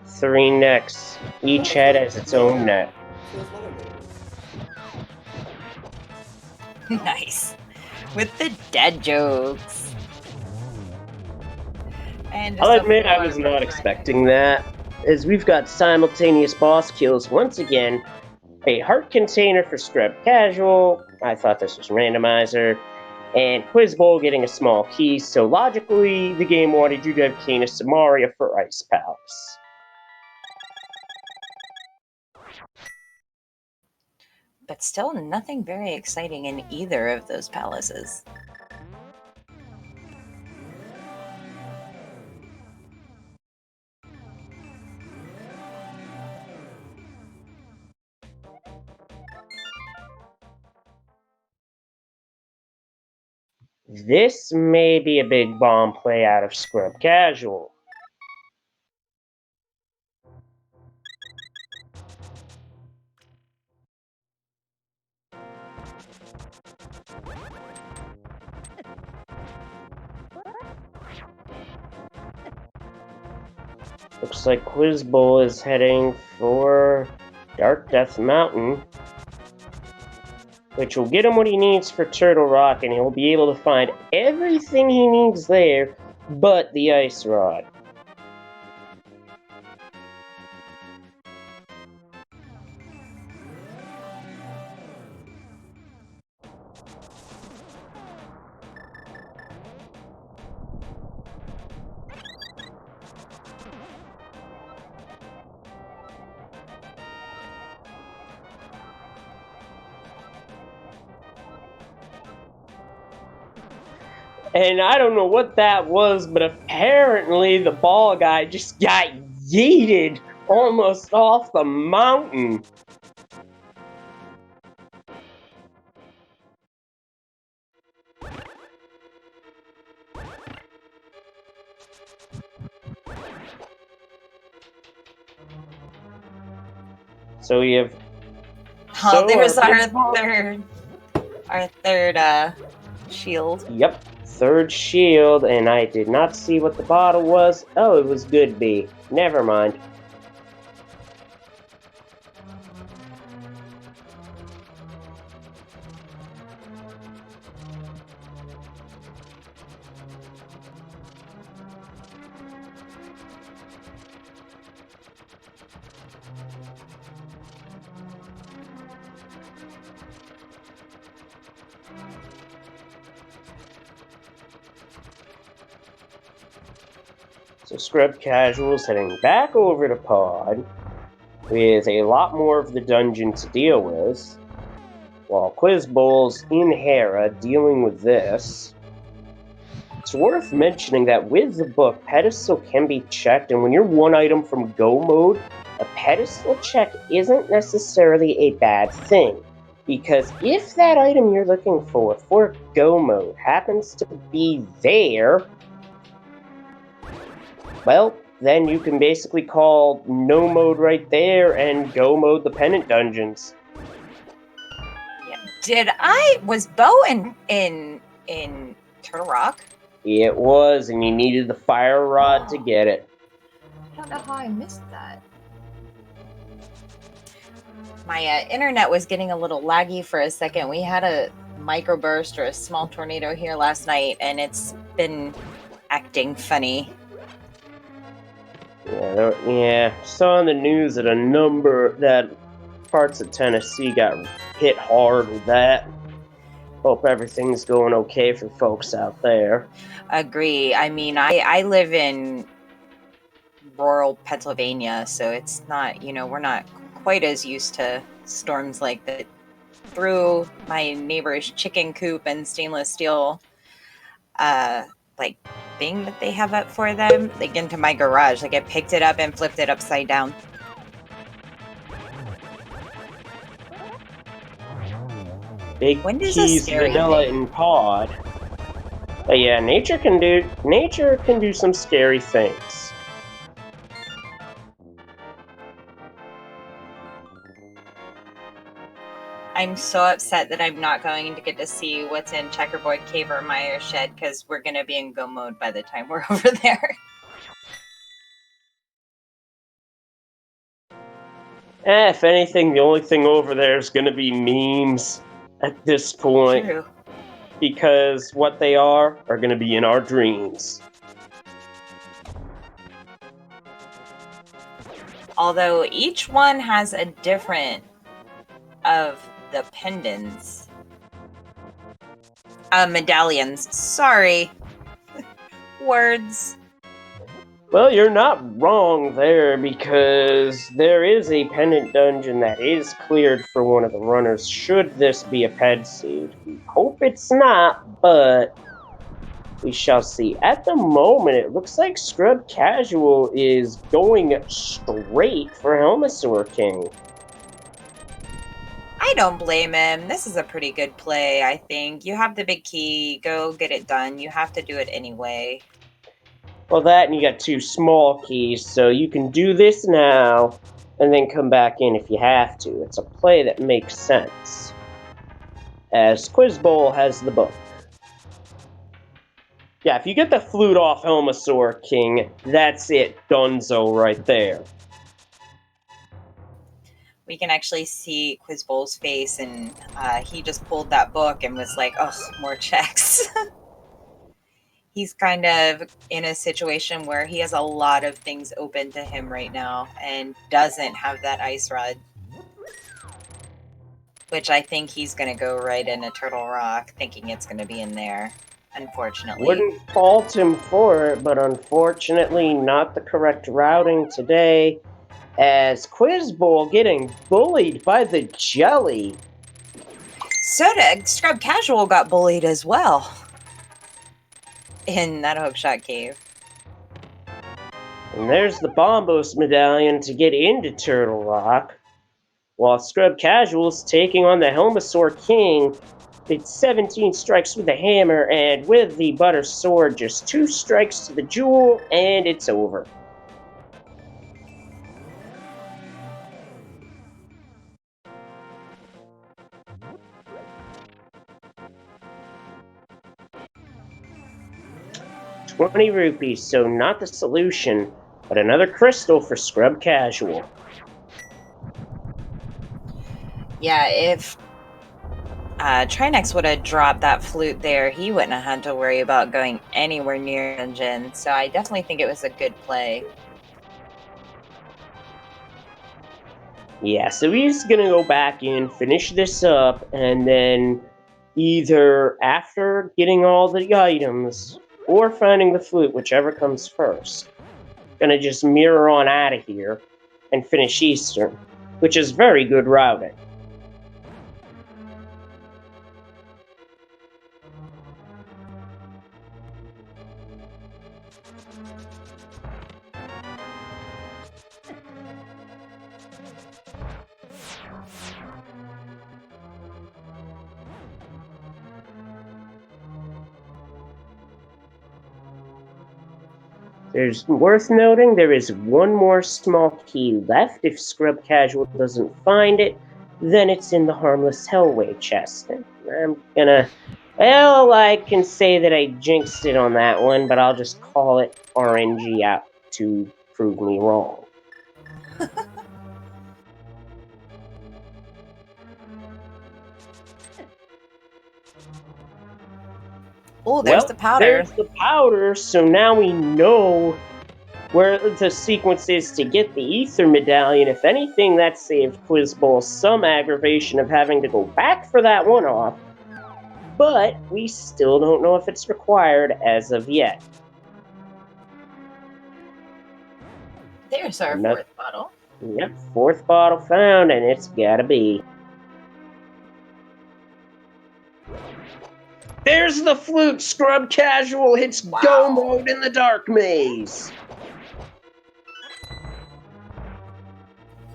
3 necks. Each head has its own neck. Nice. With the dad jokes. And I'll admit I was not expecting that, as we've got simultaneous boss kills once again. A heart container for ScrubCasual. I thought this was randomizer. And Quizbowl getting a small key, so logically the game wanted you to have Kena Samaria for Ice Palace. But still nothing very exciting in either of those palaces. This may be a big bomb play out of ScrubCasual. Looks like Quizbowl is heading for Dark Death Mountain, which will get him what he needs for Turtle Rock, and he'll be able to find everything he needs there but the Ice Rod. And I don't know what that was, but apparently the ball guy just got yeeted almost off the mountain. So we have... there's our third shield. Yep, third shield, and I did not see what the bottle was. Oh, it was Good Bee. Never mind. So ScrubCasual's heading back over to Pod with a lot more of the dungeon to deal with, while Quizbowl's in Hera dealing with this. It's worth mentioning that with the book, pedestal can be checked, and when you're one item from go mode, a pedestal check isn't necessarily a bad thing, because if that item you're looking for go mode happens to be there, well, then you can basically call no mode right there and go mode the pennant dungeons. Yeah. Was Bo in Turtle Rock? It was, and you needed the fire rod to get it. I don't know how I missed that. My internet was getting a little laggy for a second. We had a microburst or a small tornado here last night, and it's been acting funny. Yeah, saw in the news that parts of Tennessee got hit hard with that. Hope everything's going okay for folks out there. Agree. I mean, I live in rural Pennsylvania, so it's not, we're not quite as used to storms like that. Through my neighbor's chicken coop and stainless steel thing that they have up for them, into my garage. I picked it up and flipped it upside down. Big When does a keys, scary vanilla, thing? and pod. But yeah, nature can do some scary things. I'm so upset that I'm not going to get to see what's in Checkerboard Cave or Meyer Shed because we're going to be in go mode by the time we're over there. If anything, the only thing over there is going to be memes at this point. True. Because what they are going to be in our dreams. Although each one has a different of the pendants. Medallions. Sorry. Words. Well, you're not wrong there, because there is a pendant dungeon that is cleared for one of the runners, should this be a ped seed. We hope it's not, but we shall see. At the moment, it looks like ScrubCasual is going straight for Helmasaur King. I don't blame him. This is a pretty good play, I think. You have the big key. Go get it done. You have to do it anyway. Well, that and you got 2 small keys, so you can do this now and then come back in if you have to. It's a play that makes sense, as Quizbowl has the book. Yeah, if you get the flute off Helmasaur King, that's it, donezo right there. We can actually see Quizbowl's face, and he just pulled that book and was like, oh, more checks. He's kind of in a situation where he has a lot of things open to him right now and doesn't have that ice rod. Which I think he's going to go right into Turtle Rock, thinking it's going to be in there, unfortunately. Wouldn't fault him for it, but unfortunately not the correct routing today, as Quizbowl getting bullied by the jelly. ScrubCasual got bullied as well in that Hookshot Cave. And there's the Bombos medallion to get into Turtle Rock, while ScrubCasual is taking on the Helmasaur King. It's 17 strikes with the hammer, and with the butter sword, just 2 strikes to the jewel, and it's over. $20 rupees, so not the solution, but another crystal for ScrubCasual. Yeah, if Trinex would have dropped that flute there, he wouldn't have had to worry about going anywhere near dungeon. So I definitely think it was a good play. Yeah, so he's gonna go back in, finish this up, and then either after getting all the items or finding the flute, whichever comes first, gonna just mirror on out of here and finish Eastern, which is very good routing. There's worth noting there is one more small key left. If ScrubCasual doesn't find it, then it's in the Harmless Hellway chest. And I'm gonna... Well, I can say that I jinxed it on that one, but I'll just call it RNG out to prove me wrong. Oh, there's the powder. There's the powder, so now we know where the sequence is to get the Ether Medallion. If anything, that saved Quizbowl some aggravation of having to go back for that one off, but we still don't know if it's required as of yet. There's our 4th bottle. Yep, 4th bottle found, and it's gotta be. There's the flute! ScrubCasual hits go mode in the dark maze!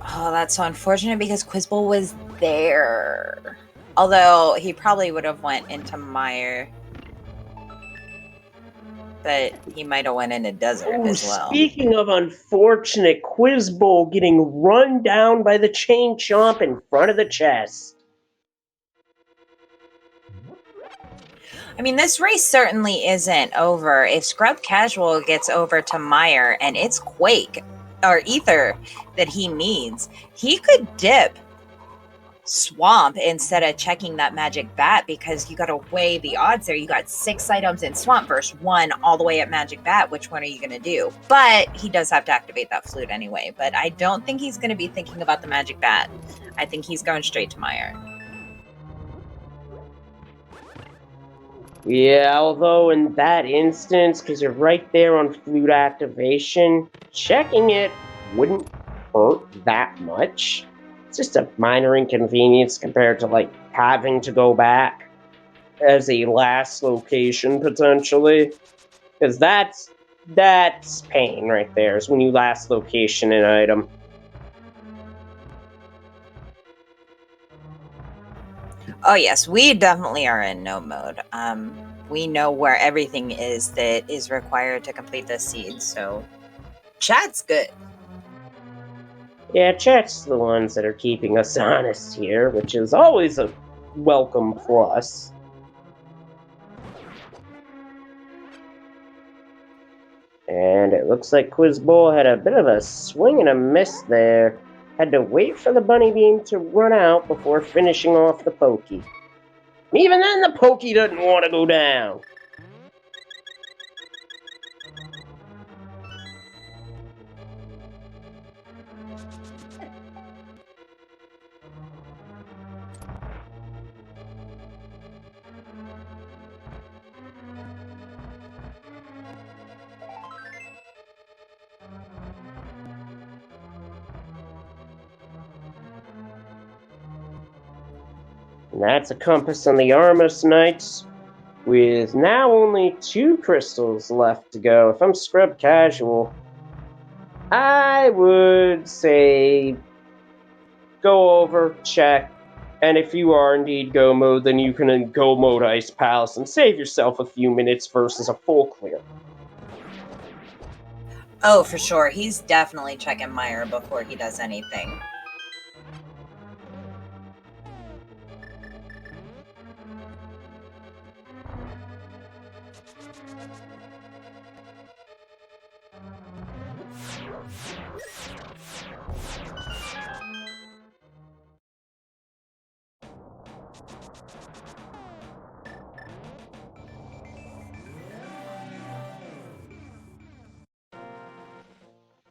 Oh, that's so unfortunate because Quizbowl was there. Although he probably would have went into Mire. But he might have went into Desert as well. Speaking of unfortunate, Quizbowl getting run down by the Chain Chomp in front of the chest. I mean, this race certainly isn't over. If ScrubCasual gets over to Mire and it's Quake or Ether that he needs, he could dip Swamp instead of checking that Magic Bat, because you got to weigh the odds there. You got 6 items in Swamp versus 1 all the way at Magic Bat. Which one are you going to do? But he does have to activate that flute anyway. But I don't think he's going to be thinking about the Magic Bat. I think he's going straight to Mire. Yeah, although in that instance, because you're right there on flute activation, checking it wouldn't hurt that much. It's just a minor inconvenience compared to, like, having to go back as a last location, potentially. Because that's pain right there, is when you last location an item. Oh yes, we definitely are in no mode. We know where everything is that is required to complete this seed, so chat's good. Yeah, chat's the ones that are keeping us honest here, which is always a welcome plus. And it looks like Quizbowl had a bit of a swing and a miss there. Had to wait for the bunny beam to run out before finishing off the pokey. Even then, the pokey doesn't want to go down. And that's a compass on the Armos Knights, with now only 2 crystals left to go. If I'm ScrubCasual, I would say go over, check, and if you are indeed go mode, then you can go mode Ice Palace and save yourself a few minutes versus a full clear. Oh, for sure. He's definitely checking Mire before he does anything.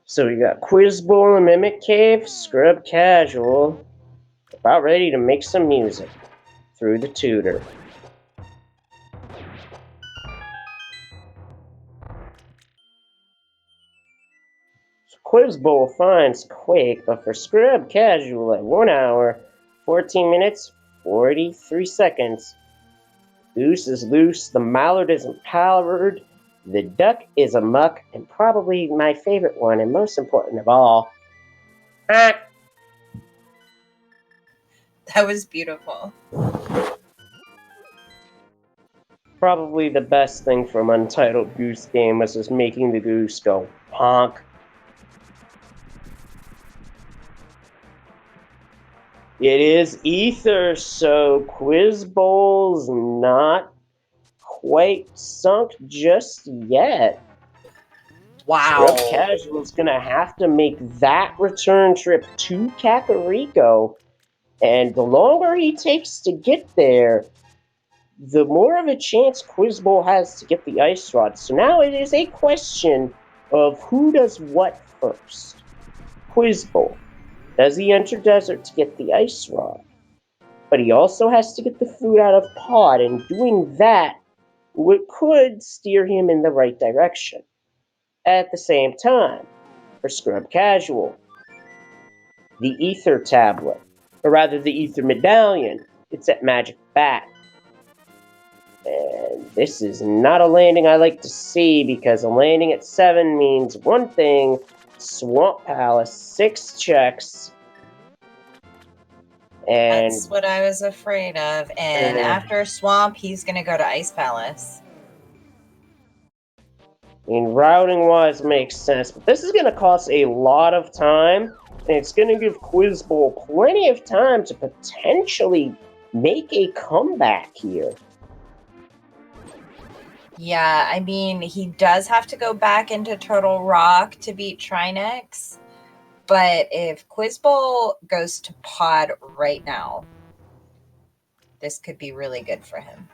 So we got Quizbowl and Mimic Cave, ScrubCasual, about ready to make some music through the tutor. So Quizbowl finds Quake, but for ScrubCasual at 1 hour, 14 minutes, 43 seconds. Goose is loose, the mallard is empowered, the duck is a muck, and probably my favorite one, and most important of all, That was beautiful. probably the best thing from Untitled Goose Game was just making the goose go honk. It is Ether, so Quizbowl's not quite sunk just yet. Wow. ScrubCasual's gonna have to make that return trip to Kakariko, and the longer he takes to get there, the more of a chance Quizbowl has to get the Ice Rod. So now it is a question of who does what first. Quizbowl. Does he enter Desert to get the Ice Rod? But he also has to get the food out of Pod, and doing that could steer him in the right direction. At the same time, for ScrubCasual, the Ether Tablet, or rather the Ether Medallion, it's at Magic Bat. And this is not a landing I like to see, because a landing at 7 means one thing: Swamp Palace, 6 checks, And That's what I was afraid of. And after Swamp, he's going to go to Ice Palace. I mean, routing-wise makes sense, but this is going to cost a lot of time, and it's going to give Quizbowl plenty of time to potentially make a comeback here. Yeah, I mean, he does have to go back into Turtle Rock to beat Trinex, but if Quizbowl goes to Pod right now, this could be really good for him.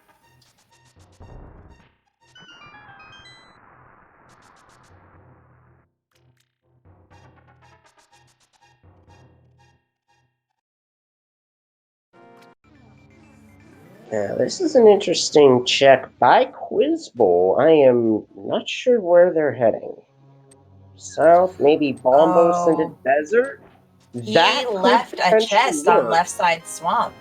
Now, this is an interesting check by Quizbowl. I am not sure where they're heading. South, maybe Bombos into desert? He That could left a potentially chest on work. left side Swamp.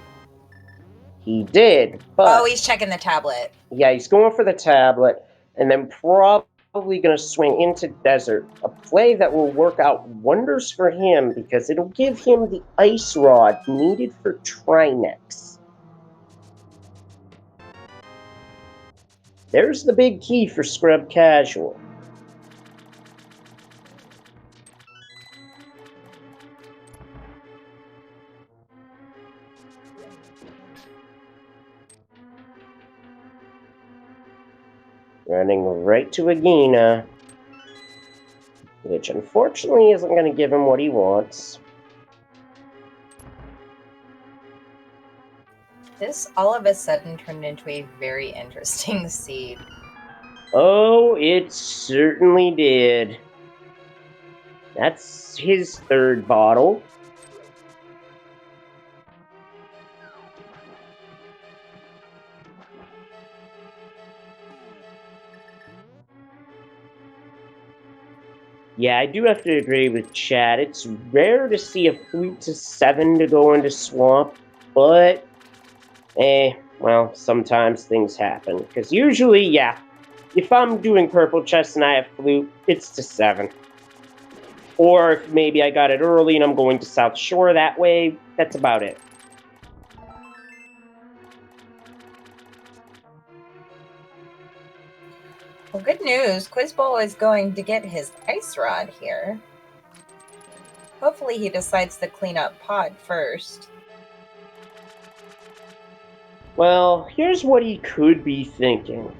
He did, but... Oh, he's checking the tablet. Yeah, he's going for the tablet, and then probably going to swing into desert. A play that will work out wonders for him because it'll give him the ice rod needed for Trinex. There's the big key for ScrubCasual. Running right to Agina, which unfortunately isn't going to give him what he wants. This all of a sudden turned into a very interesting seed. Oh, it certainly did. That's his third bottle. Yeah, I do have to agree with Chad. It's rare to see a flute to 7 to go into Swamp, but, well, sometimes things happen. Because usually, yeah, if I'm doing Purple Chest and I have flute, it's to 7. Or if maybe I got it early and I'm going to South Shore that way, that's about it. Well, good news. Quizbowl is going to get his ice rod here. Hopefully he decides to clean up Pod first. Well, here's what he could be thinking.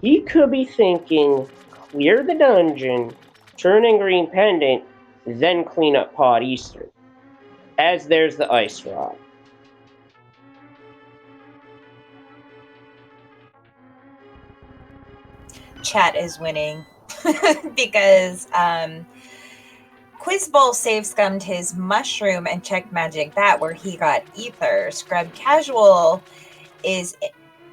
He could be thinking, clear the dungeon, turn in Green Pendant, then clean up Pod Eastern. As there's the ice rod. Chat is winning because Quizbowl save scummed his mushroom and checked magic bat where he got ether. ScrubCasual is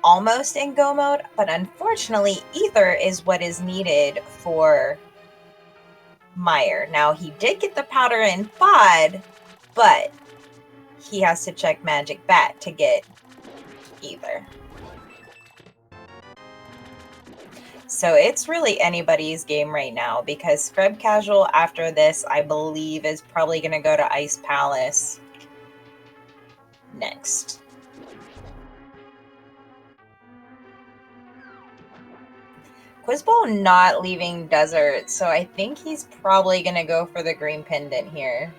almost in go mode, but unfortunately ether is what is needed for Meyer. Now he did get the powder in Pod, but he has to check magic bat to get ether. So it's really anybody's game right now because ScrubCasual after this, I believe, is probably going to go to Ice Palace next. Quizbowl not leaving desert, so I think he's probably going to go for the green pendant here.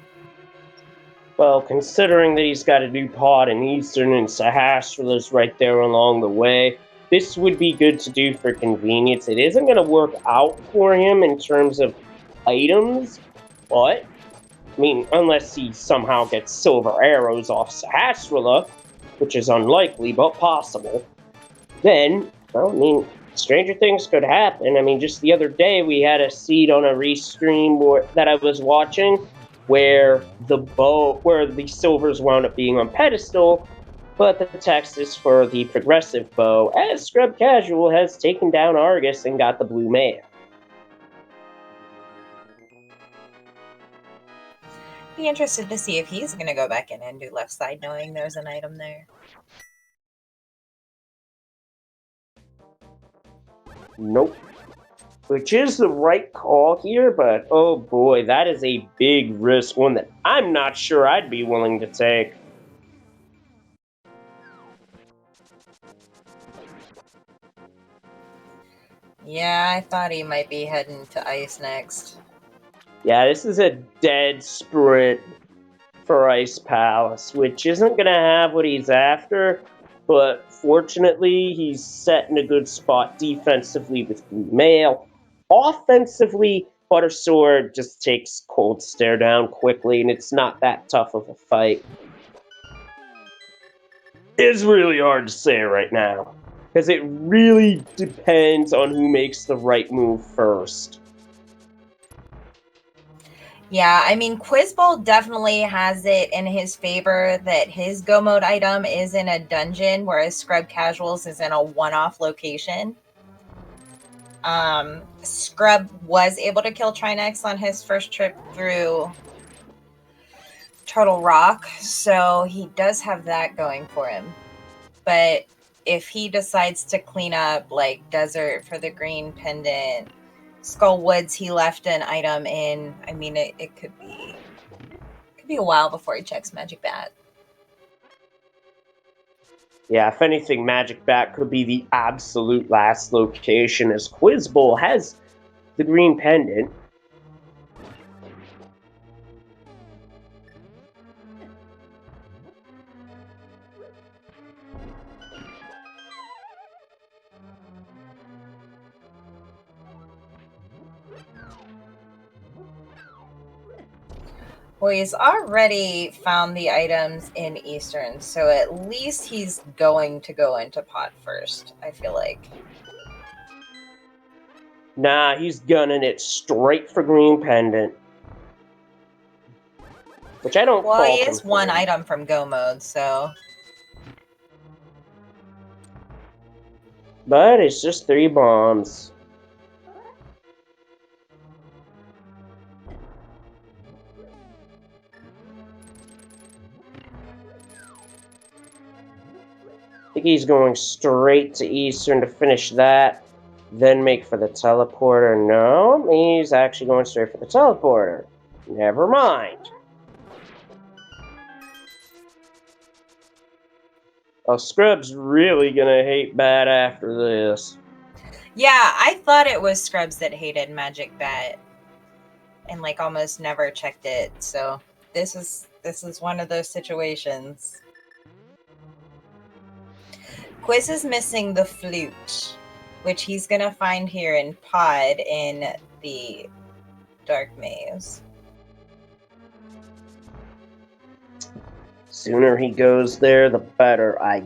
Well, considering that he's got a new pod in Eastern and Sahasrah's right there along the way, this would be good to do for convenience. It isn't going to work out for him in terms of items, but, I mean, unless he somehow gets silver arrows off Sahasrah, which is unlikely but possible, then, well, I mean, stranger things could happen. I mean, just the other day we had a seed on a restream that I was watching where the silvers wound up being on pedestal, but the text is for the progressive bow, as ScrubCasual has taken down Argus and got the blue man. Be interested to see if he's going to go back in and do left side knowing there's an item there. Nope. Which is the right call here, but oh boy, that is a big risk, one that I'm not sure I'd be willing to take. Yeah, I thought he might be heading to ice next. Yeah, this is a dead sprint for Ice Palace, which isn't going to have what he's after, but fortunately, he's set in a good spot defensively with Blue Mail. Offensively, Butter Sword just takes Cold Stare down quickly, and it's not that tough of a fight. It's really hard to say right now, because it really depends on who makes the right move first. Yeah, I mean, Quizbowl definitely has it in his favor that his Go Mode item is in a dungeon, whereas ScrubCasual's is in a one-off location. Scrub was able to kill Trinex on his first trip through Turtle Rock, so he does have that going for him. But if he decides to clean up like Desert for the green pendant, Skull Woods he left an item in, I mean it could be a while before he checks Magic Bat. Yeah, if anything, Magic Bat could be the absolute last location, as Quizbowl has the green pendant. Well, he's already found the items in Eastern, so at least he's going to go into pot first, I feel like. Nah, he's gunning it straight for green pendant. Which I don't Well, he fault him is one for. item from Go Mode, so... But it's just 3 bombs. I think he's going straight to Eastern to finish that, then make for the teleporter. No, he's actually going straight for the teleporter. Never mind. Oh, Scrub's really gonna hate Bat after this. Yeah, I thought it was Scrubs that hated Magic Bat and like almost never checked it, so this is one of those situations. Quiz is missing the flute, which he's gonna find here in Pod in the Dark Maze. Sooner he goes there, the better. I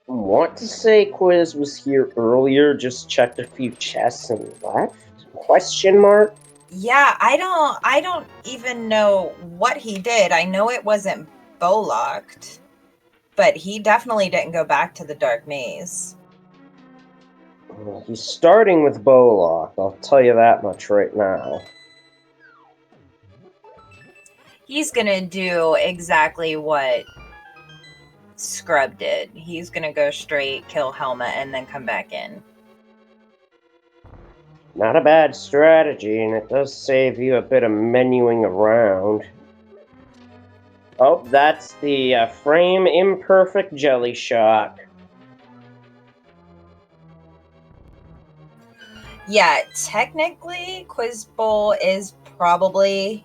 want to say Quiz was here earlier, just checked a few chests and left? Question mark? Yeah, I don't even know what he did. I know it wasn't bow locked, but he definitely didn't go back to the Dark Maze. He's starting with Bowlock, I'll tell you that much right now. He's gonna do exactly what Scrub did. He's gonna go straight, kill Helmet, and then come back in. Not a bad strategy, and it does save you a bit of menuing around. Oh, that's the frame imperfect jelly shock. Yeah, technically, Quizbowl is probably,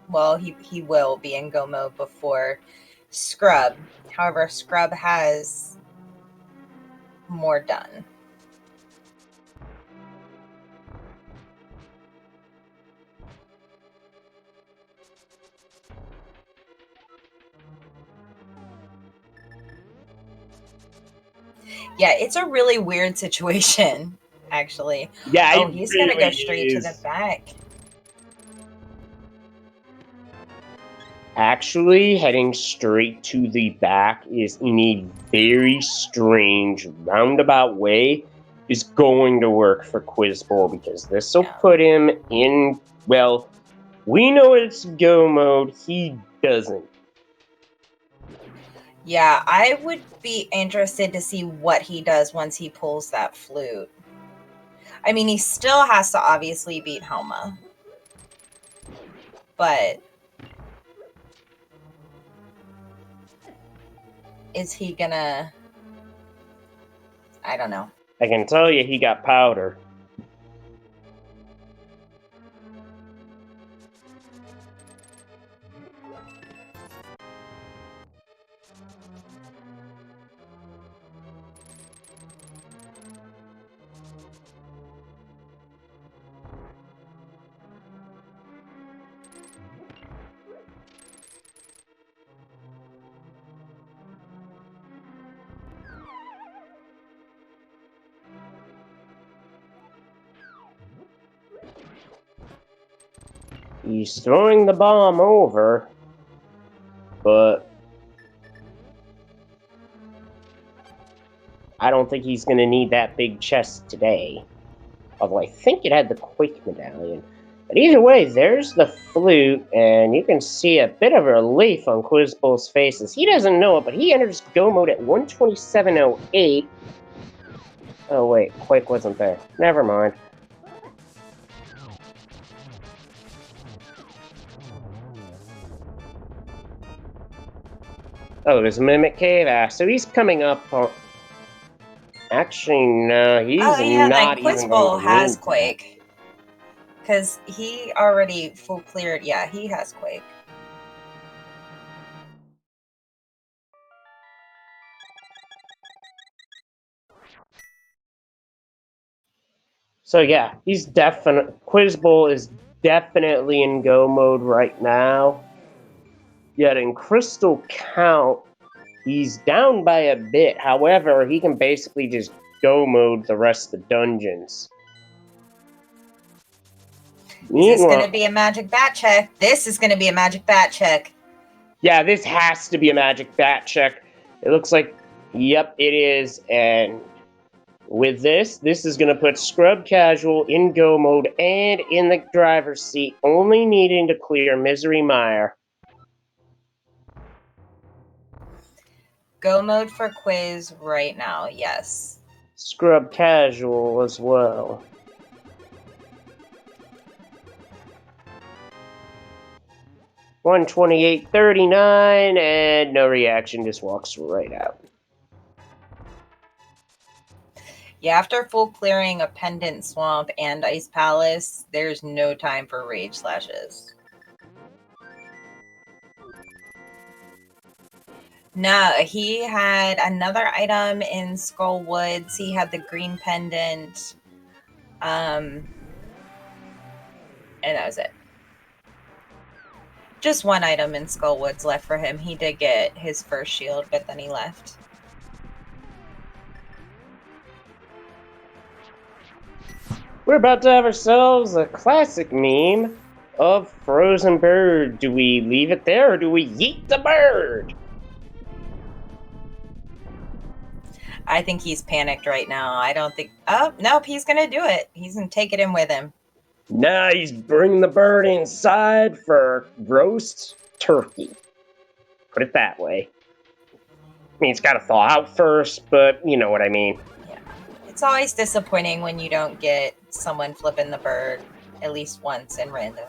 well, he will be in Go Mode before Scrub. However, Scrub has more done. Yeah, it's a really weird situation, actually. Yeah, oh, he's really gonna go straight is. to the back. Actually, heading straight to the back is in a very strange roundabout way is going to work for Quizbowl, because this will put him in, well, we know it's Go Mode, he doesn't. Yeah, I would be interested to see what he does once he pulls that flute. I mean, he still has to obviously beat Helma. But is he gonna... I don't know. I can tell you he got powder. He's throwing the bomb over, but I don't think he's going to need that big chest today. Although I think it had the Quake medallion. But either way, there's the flute, and you can see a bit of relief on Quizbowl's faces. He doesn't know it, but he enters go mode at 127.08. Oh wait, Quake wasn't there. Never mind. Oh, there's a Mimic Cave. So he's coming up on... Actually, no, he's Oh yeah, not then even Quizbowl going to has need Quake. Because he already full cleared. Yeah, he has Quake. So yeah, he's Quizbowl is definitely in go mode right now. Yet in Crystal Count, he's down by a bit. However, he can basically just go mode the rest of the dungeons. Is this going to be a magic bat check? This is going to be a magic bat check. Yeah, this has to be a magic bat check. It looks like, yep, it is. And with this is going to put ScrubCasual in go mode and in the driver's seat, only needing to clear Misery Mire. Go mode for quiz right now, yes. ScrubCasual as well. $128.39 and no reaction, just walks right out. Yeah, after full clearing of Pendant Swamp and Ice Palace, there's no time for Rage Slashes. No, he had another item in Skull Woods. He had the green pendant. And that was it. Just one item in Skull Woods left for him. He did get his first shield, but then he left. We're about to have ourselves a classic meme of Frozen Bird. Do we leave it there or do we yeet the bird? I think he's panicked right now. I don't think... Oh, nope, he's going to do it. He's going to take it in with him. Nah, he's bringing the bird inside for roast turkey. Put it that way. I mean, it's got to thaw out first, but you know what I mean. Yeah. It's always disappointing when you don't get someone flipping the bird at least once in random.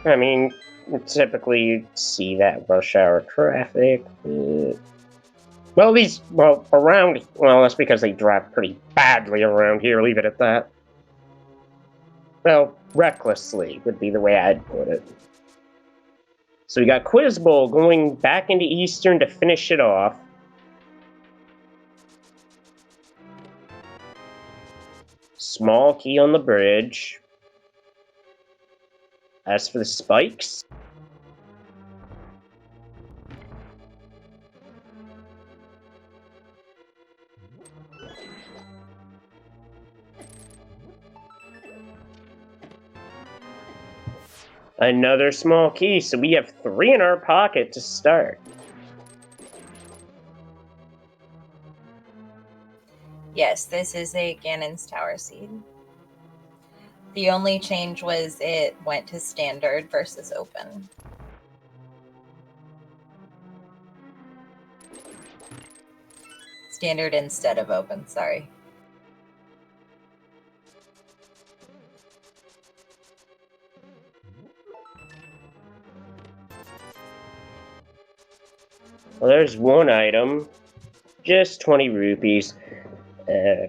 I mean, typically you see that rush hour traffic. Well, that's because they drive pretty badly around here, leave it at that. Well, recklessly would be the way I'd put it. So we got Quizbowl going back into Eastern to finish it off. Small key on the bridge. As for the spikes, another small key, so we have 3 in our pocket to start. Yes, this is a Ganon's Tower seed. The only change was it went to standard versus open. Standard instead of open, sorry. Well, there's one item. just 20 rupees.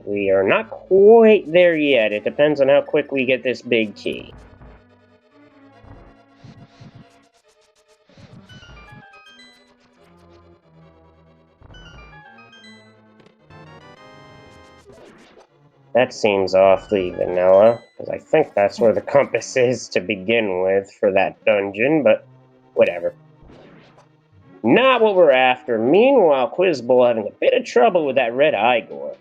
We are not quite there yet. It depends on how quick we get this big key. That seems awfully vanilla, because I think that's where the compass is to begin with for that dungeon, but whatever. Not what we're after. Meanwhile, Quizbowl having a bit of trouble with that red Igor.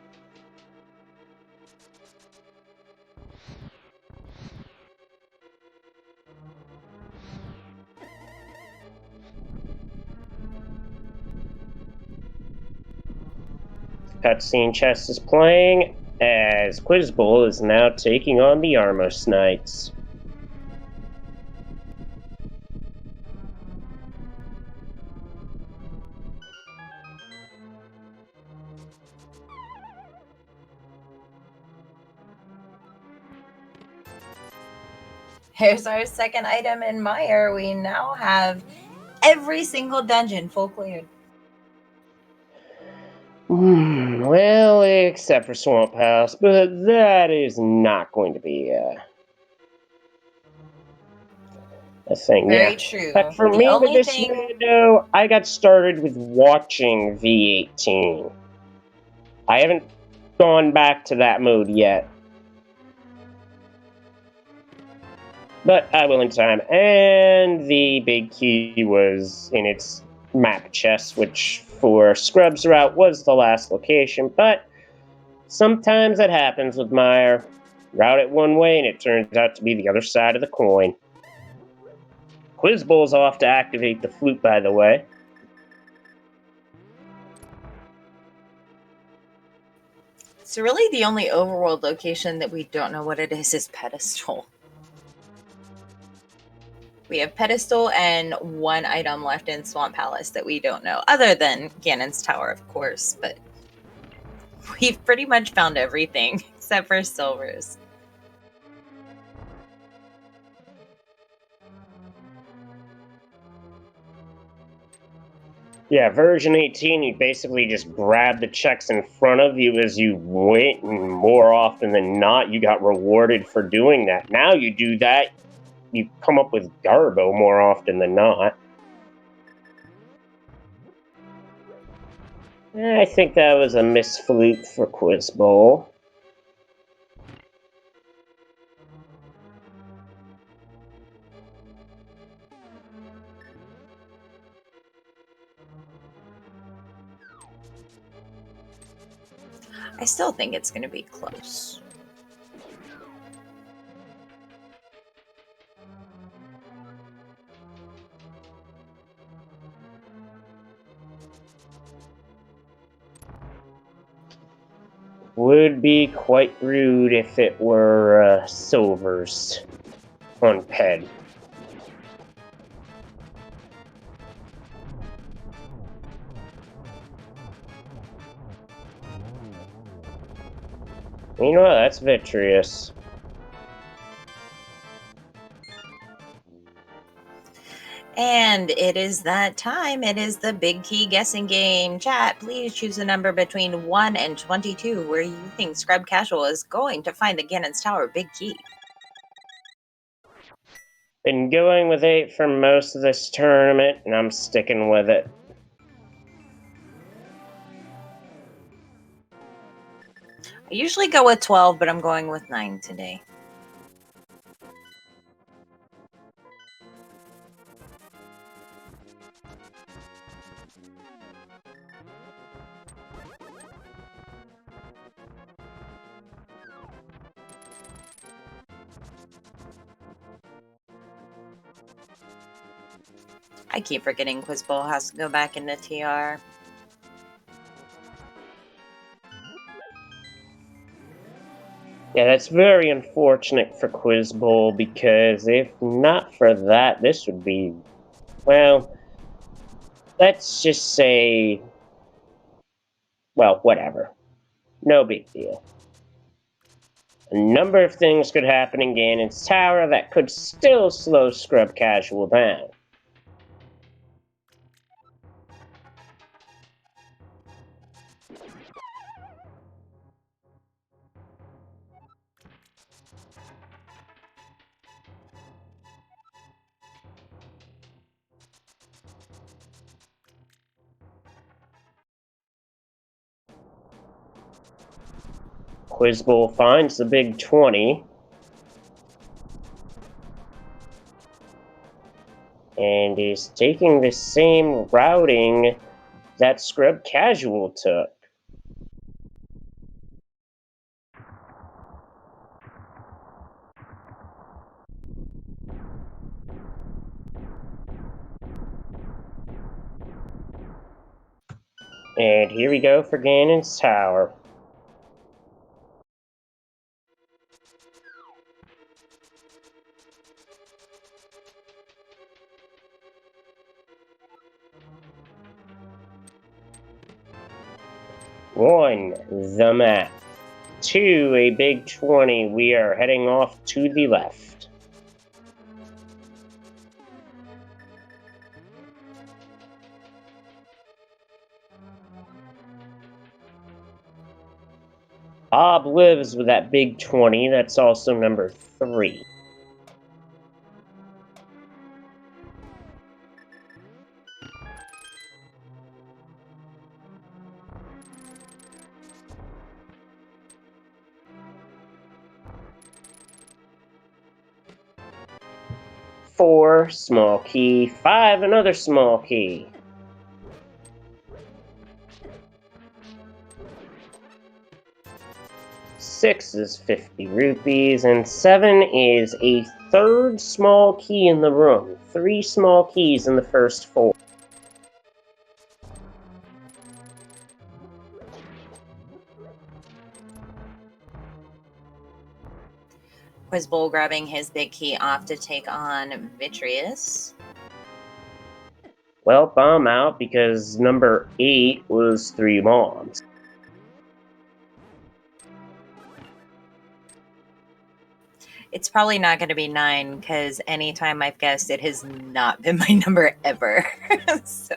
Cutscene chest is playing, as Quizbowl is now taking on the Armos Knights. Here's our second item in Meyer. We now have every single dungeon full cleared. Well, except for Swamp House, but that is not going to be a thing. Very true. But for The me, only with this thing- window, I got started with watching V18. I haven't gone back to that mode yet. But I will in time. And the big key was in its map chest, which for Scrub's route was the last location. But sometimes that happens with Meyer. Route it one way and it turns out to be the other side of the coin. Quizbowl's off to activate the flute, by the way. So really the only overworld location that we don't know what it is Pedestal. We have Pedestal and one item left in Swamp Palace that we don't know, other than Ganon's Tower, of course, but we've pretty much found everything except for Silvers. Yeah, version 18, you basically just grab the checks in front of you as you went, and more often than not, you got rewarded for doing that. Now you do that, you come up with Garbo more often than not. I think that was a misflute for Quizbowl. I still think it's going to be close. Would be quite rude if it were Silvers on Ped. Meanwhile, that's Vitreous. And it is that time. It is the big key guessing game. Chat, please choose a number between 1 and 22 where you think ScrubCasual is going to find the Ganon's Tower big key. Been going with 8 for most of this tournament, and I'm sticking with it. I usually go with 12, but I'm going with 9 today. I keep forgetting Quizbowl has to go back into TR. Yeah, that's very unfortunate for Quizbowl, because if not for that, this would be, well, let's just say, well, whatever. No big deal. A number of things could happen in Ganon's Tower that could still slow ScrubCasual down. Quizbowl finds the big 20. And is taking the same routing that ScrubCasual took. And here we go for Ganon's Tower. One, the map. Two, a big 20. We are heading off to the left. Bob lives with that big 20. That's also number 3. Four, small key. 5, another small key. 6 is 50 rupees, and 7 is a third small key in the room. 3 small keys in the first 4. Quizbowl grabbing his big key off to take on Vitreous. Well, I'm out because number 8 was 3 bombs. It's probably not going to be 9 because anytime I've guessed, it has not been my number ever. So.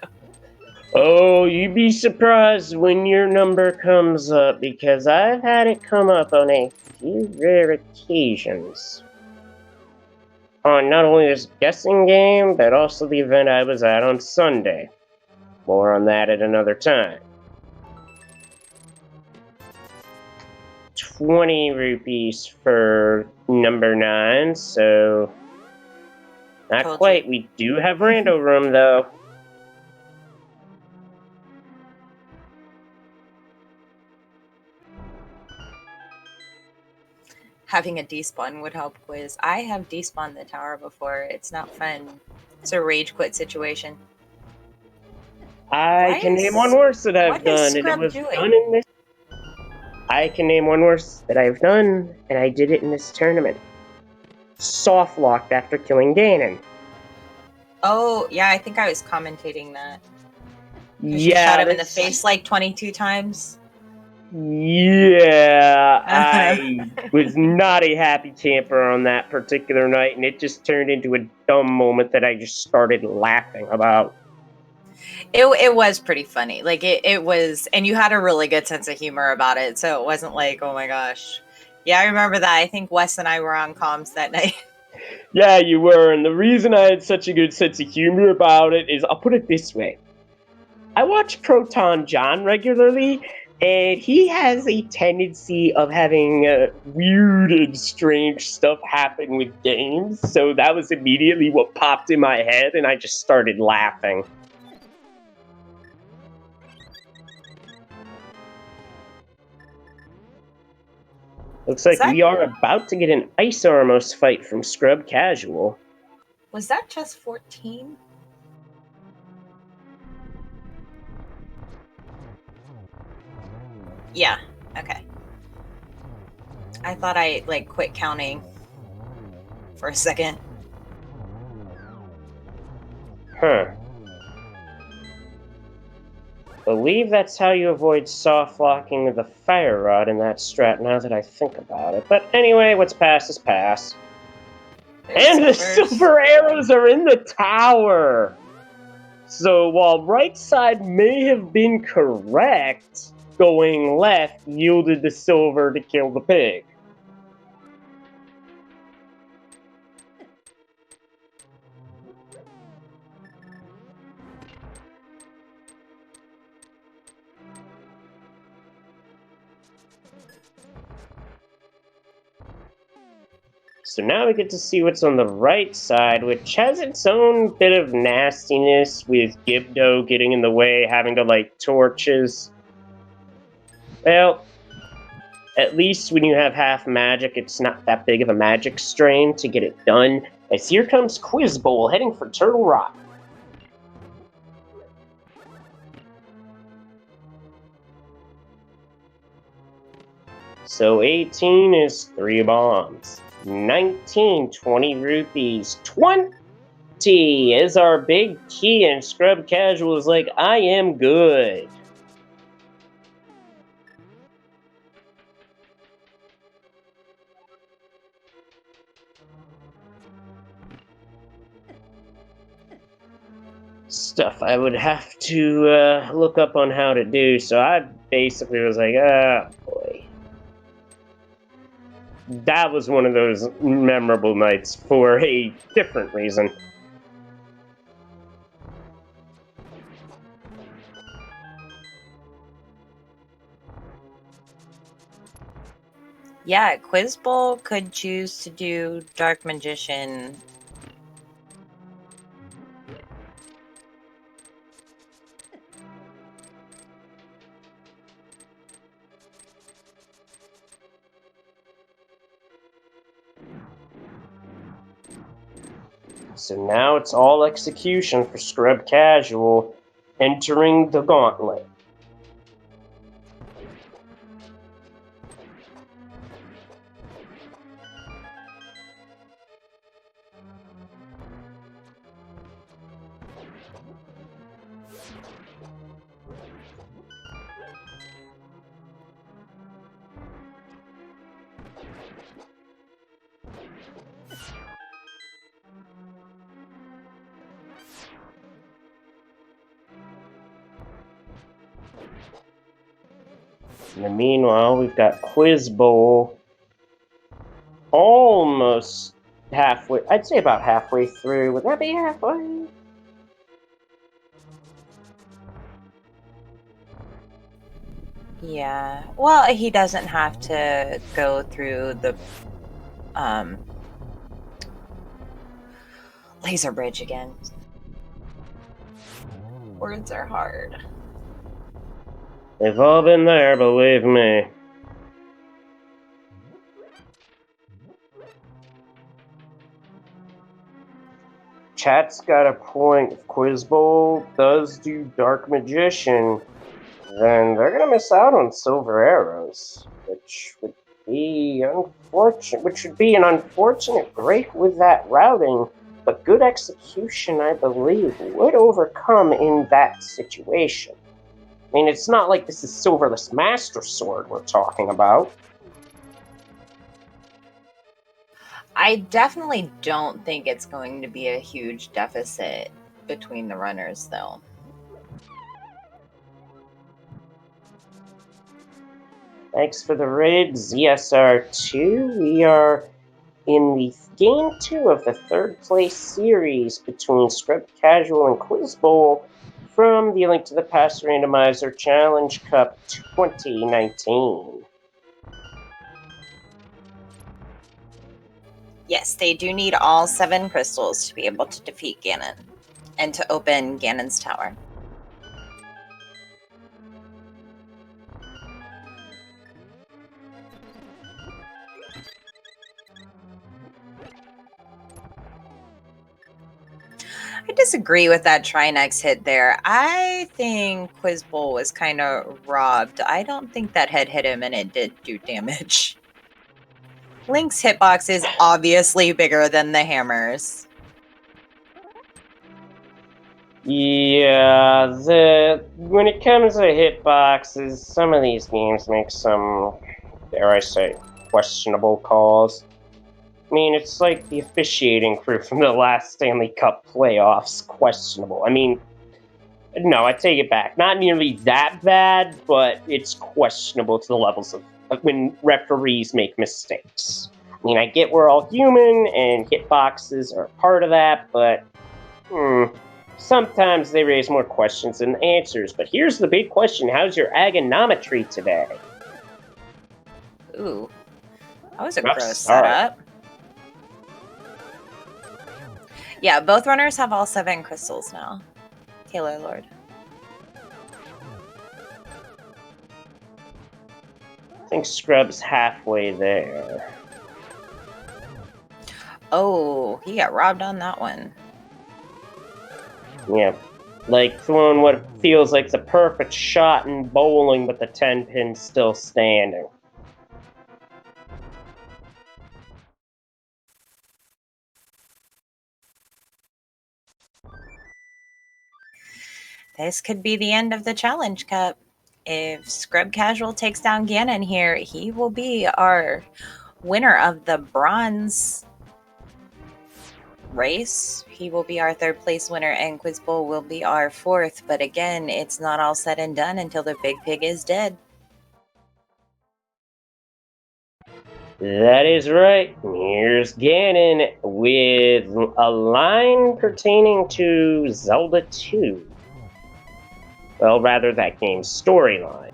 Oh, you'd be surprised when your number comes up because I've had it come up on a few rare occasions. On not only this guessing game, but also the event I was at on Sunday. More on that at another time. 20 rupees for number 9, so not Told quite. you. We do have rando room though. Having a despawn would help, Quiz. I have despawned the tower before. It's not fun. It's a rage quit situation. I can name one worse that I've done, and it was done in this. I can name one worse that I've done, and I did it in this tournament. Soft locked after killing Ganon. Oh, yeah, I think I was commentating that. Yeah, you shot him in the face like 22 times. Yeah, I was not a happy camper on that particular night, and it just turned into a dumb moment that I just started laughing about. It was pretty funny. Like it was, and you had a really good sense of humor about it. So it wasn't like, oh my gosh. Yeah, I remember that. I think Wes and I were on comms that night. Yeah, you were, and the reason I had such a good sense of humor about it is, I'll put it this way. I watch Proton John regularly, and he has a tendency of having weird and strange stuff happen with games, so that was immediately what popped in my head, and I just started laughing. Looks like we are about to get an Ice Armos fight from ScrubCasual. Was that just 14? Yeah, okay. I thought I like quit counting for a second. Huh. Believe that's how you avoid soft locking the fire rod in that strat, now that I think about it. But anyway, what's past is past. And the silver arrows are in the tower! So while right side may have been correct, going left yielded the silver to kill the pig. So now we get to see what's on the right side, which has its own bit of nastiness with Gibdo getting in the way, having to light torches. Well, at least when you have half magic, it's not that big of a magic strain to get it done. As here comes Quizbowl heading for Turtle Rock. So 18 is 3 bombs. 19, 20 rupees. 20 is our big key, and ScrubCasual is like, I am good. Stuff I would have to look up on how to do, so I basically was like, boy. That was one of those memorable nights for a different reason. Yeah, Quizbowl could choose to do Dark Magician. So now it's all execution for ScrubCasual, entering the gauntlet. In the meanwhile, we've got Quizbowl almost halfway. I'd say about halfway through. Would that be halfway? Yeah. Well, he doesn't have to go through the laser bridge again. Words are hard. They've all been there, believe me. Chat's got a point. If Quizbowl does do Dark Magician, then they're gonna miss out on Silver Arrows, which would be unfortunate. Which would be an unfortunate break with that routing, but good execution, I believe, would overcome in that situation. I mean, it's not like this is Silverless Master Sword we're talking about. I definitely don't think it's going to be a huge deficit between the runners, though. Thanks for the raid, ZSR2. We are in the game 2 of the third place series between ScrubCasual and Quizbowl from the Link to the Past Randomizer Challenge Cup 2019. Yes, they do need all 7 crystals to be able to defeat Ganon and to open Ganon's tower. I disagree with that Trinex hit there. I think Quizbowl was kind of robbed. I don't think that head hit him and it did do damage. Link's hitbox is obviously bigger than the hammer's. Yeah, when it comes to hitboxes, some of these games make some, dare I say, questionable calls. I mean, it's like the officiating crew from the last Stanley Cup playoffs. Questionable. I mean, no, I take it back. Not nearly that bad, but it's questionable to the levels of when referees make mistakes. I mean, I get we're all human, and hitboxes are part of that, but sometimes they raise more questions than answers. But here's the big question. How's your agonometry today? Ooh, that was a Rough gross start. setup. Yeah, both runners have all 7 crystals now. Taylor Lord. I think Scrub's halfway there. Oh, he got robbed on that one. Yeah. Like throwing what feels like the perfect shot in bowling, but the 10-pin's still standing. This could be the end of the Challenge Cup. If ScrubCasual takes down Gannon here, he will be our winner of the bronze race. He will be our 3rd place winner, and Quizbowl will be our 4th. But again, it's not all said and done until the big pig is dead. That is right. Here's Gannon with a line pertaining to Zelda 2. Well, rather, that game's storyline.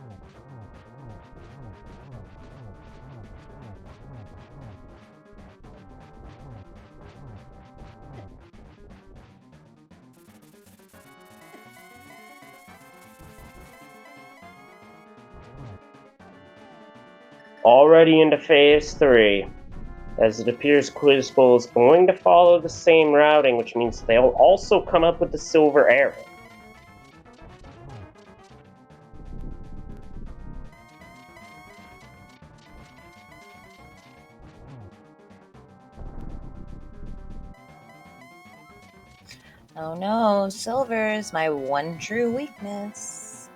Already into Phase 3, as it appears Quizbowl is going to follow the same routing, which means they'll also come up with the silver arrow. Oh no, silver is my one true weakness.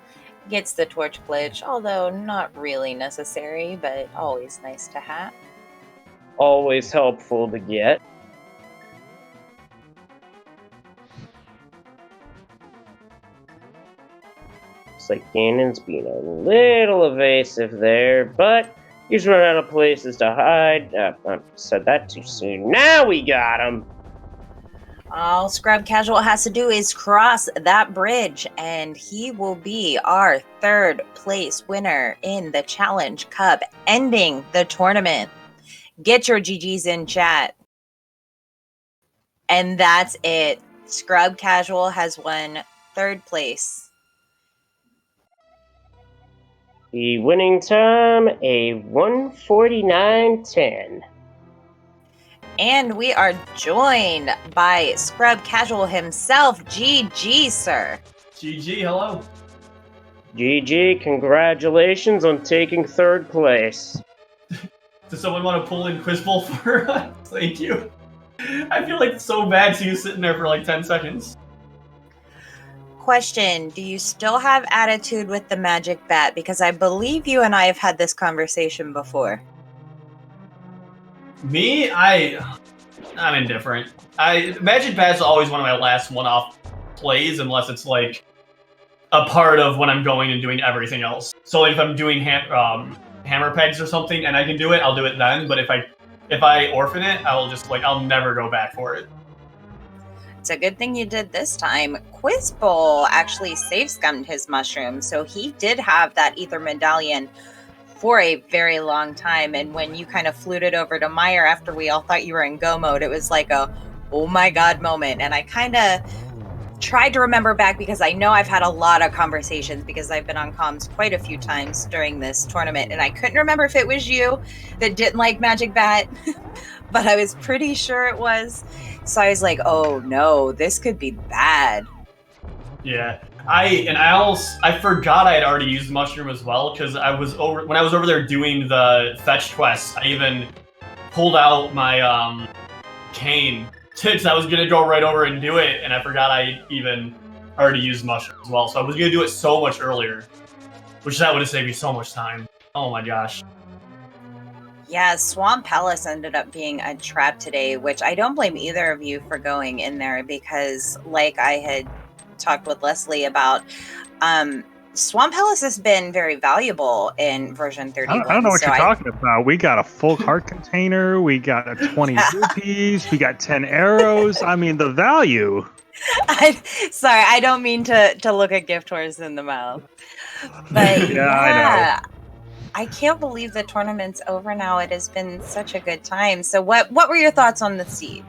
Gets the torch glitch, although not really necessary, but always nice to have. Always helpful to get. Looks like Gannon's being a little evasive there, but he's run out of places to hide. I said that too soon. Now we got him! All ScrubCasual has to do is cross that bridge, and he will be our 3rd place winner in the Challenge Cup, ending the tournament. Get your GGs in chat. And that's it. ScrubCasual has won 3rd place. The winning time, a 1:49.10. And we are joined by ScrubCasual himself, GG, sir. GG, hello. GG, congratulations on taking 3rd place. Does someone want to pull in Quizbowl for us? Thank you. I feel like it's so bad seeing you sitting there for like 10 seconds. Question, do you still have attitude with the magic bat? Because I believe you and I have had this conversation before. Me, I'm indifferent. Magic Bat's always one of my last one-off plays, unless it's like a part of when I'm going and doing everything else. So like if I'm doing hammer pegs or something and I can do it, I'll do it then. But if I orphan it, I'll never go back for it. It's a good thing you did this time. Quizbowl actually save scummed his mushroom, so he did have that ether medallion for a very long time. And when you kind of fluted over to Meyer after we all thought you were in go mode, it was like a oh my god moment. And I kind of tried to remember back, because I know I've had a lot of conversations because I've been on comms quite a few times during this tournament, and I couldn't remember if it was you that didn't like Magic Bat, but I was pretty sure it was. So I was like, oh no, this could be bad. Yeah. I forgot I had already used Mushroom as well, because when I was over there doing the fetch quest, I even pulled out my cane. I was gonna go right over and do it, and I forgot I even already used Mushroom as well. So I was gonna do it so much earlier, which that would have saved me so much time. Oh my gosh. Yeah, Swamp Palace ended up being a trap today, which I don't blame either of you for going in there, because like I had talked with Leslie about, Swamp Palace has been very valuable in version 31. I don't know what you're talking about. We got a full heart container. We got a 20 rupees. We got 10 arrows. I mean, the value. Sorry, I don't mean to look a gift horse in the mouth. But yeah, I know. I can't believe the tournament's over now. It has been such a good time. So what were your thoughts on the seed?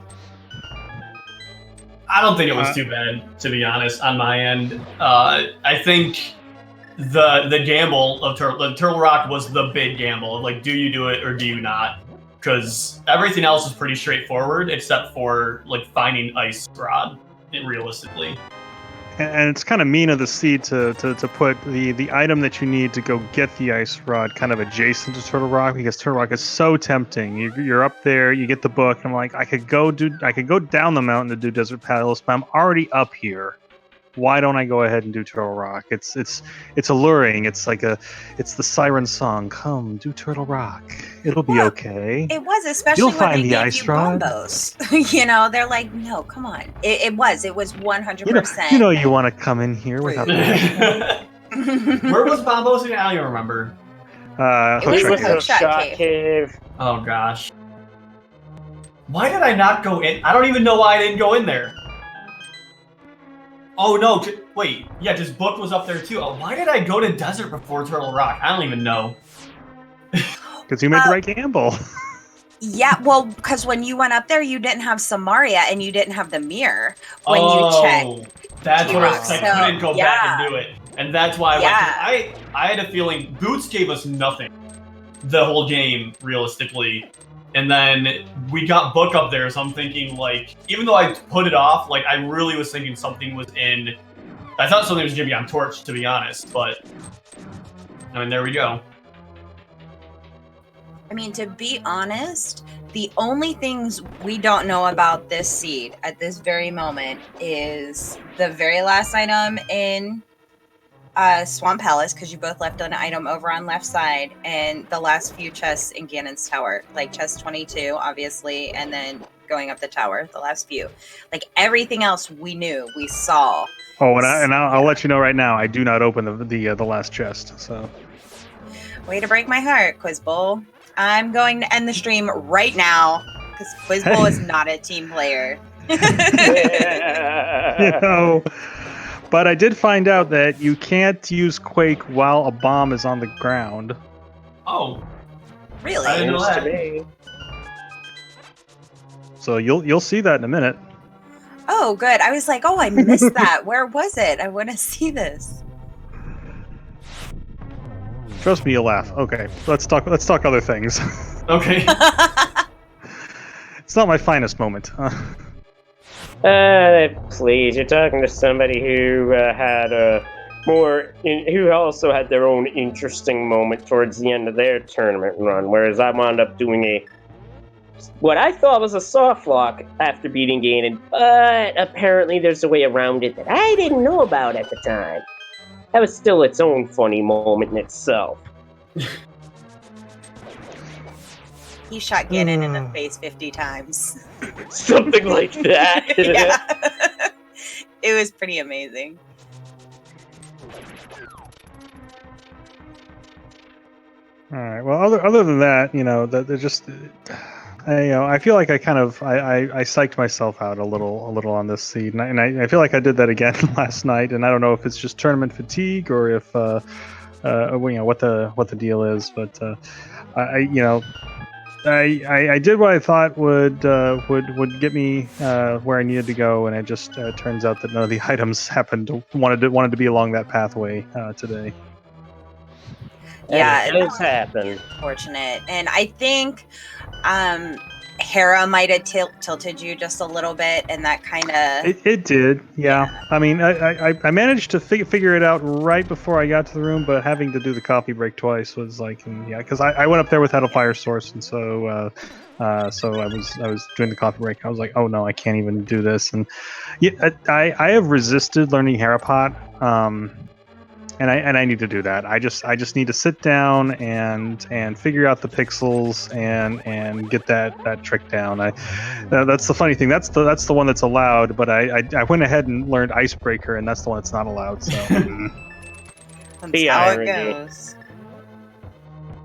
I don't think it was too bad, to be honest, on my end. I think the gamble of Turtle Rock was the big gamble. Like, do you do it or do you not? Because everything else is pretty straightforward, except for like finding Ice Rod, realistically. And it's kind of mean of the seed to put the item that you need to go get the Ice Rod kind of adjacent to Turtle Rock, because Turtle Rock is so tempting. You're up there, you get the book, and I'm like, I could go down the mountain to do Desert Palace, but I'm already up here. Why don't I go ahead and do Turtle Rock? It's alluring. It's the siren song. Come, do Turtle Rock. It'll be okay. It was, especially You'll when find they the gave ice you rod. bombos. You know, they're like, no, come on. It was 100%. You know you want to come in here without the Where was Bombos again? I don't even remember. It was Hookshot the Cave. Hookshot Cave. Oh gosh. Why did I not go in? I don't even know why I didn't go in there. Oh no, wait. Yeah, just Book was up there too. Oh, why did I go to Desert before Turtle Rock? I don't even know. Because you made the right gamble. Yeah, well, because when you went up there, you didn't have Samaria and you didn't have the mirror when you checked. That's what T-Rock, I couldn't go back and do it. And that's why I had a feeling Boots gave us nothing the whole game, realistically. And then we got Book up there, so I'm thinking, like, even though I put it off, like, I really was thinking something was in... I thought something was going to be on Torch, to be honest, but... I mean, there we go. I mean, to be honest, the only things we don't know about this seed at this very moment is the very last item in Swamp Palace, because you both left an item over on left side, and the last few chests in Ganon's Tower, like chest 22, obviously, and then going up the tower, the last few. Like, everything else we knew, we saw. Oh, I'll let you know right now, I do not open the last chest, so... Way to break my heart, Quizbowl. I'm going to end the stream right now, because Quizbowl is not a team player. But I did find out that you can't use Quake while a bomb is on the ground. Oh. Really? I didn't know that. So you'll see that in a minute. Oh, good. I was like, oh, I missed that. Where was it? I want to see this. Trust me, you'll laugh. Okay, let's talk other things. Okay. It's not my finest moment. Please, you're talking to somebody who had who also had their own interesting moment towards the end of their tournament run, whereas I wound up doing what I thought was a soft lock after beating Ganon, but apparently there's a way around it that I didn't know about at the time. That was still its own funny moment in itself. He shot Ganon in the face 50 times. Something like that. Yeah. It was pretty amazing. All right. Well, other than that, they're just. I feel like I psyched myself out a little on this seed, and I feel like I did that again last night, and I don't know if it's just tournament fatigue or if what the deal is, but I did what I thought would get me where I needed to go, and it just turns out that none of the items wanted to be along that pathway today. Yeah, it does happen. Unfortunate, and I think Hera might have tilted you just a little bit, and that kind of it did. Yeah. I mean, I managed to figure it out right before I got to the room, but having to do the coffee break twice was like, because I went up there without a fire source, and so I was doing the coffee break. I was like, oh no, I can't even do this, and I have resisted learning Harapot. And I need to do that. I just need to sit down and figure out the pixels and get that trick down. That's the funny thing. That's the one that's allowed. But I went ahead and learned Icebreaker, and that's the one that's not allowed. So that's how it goes.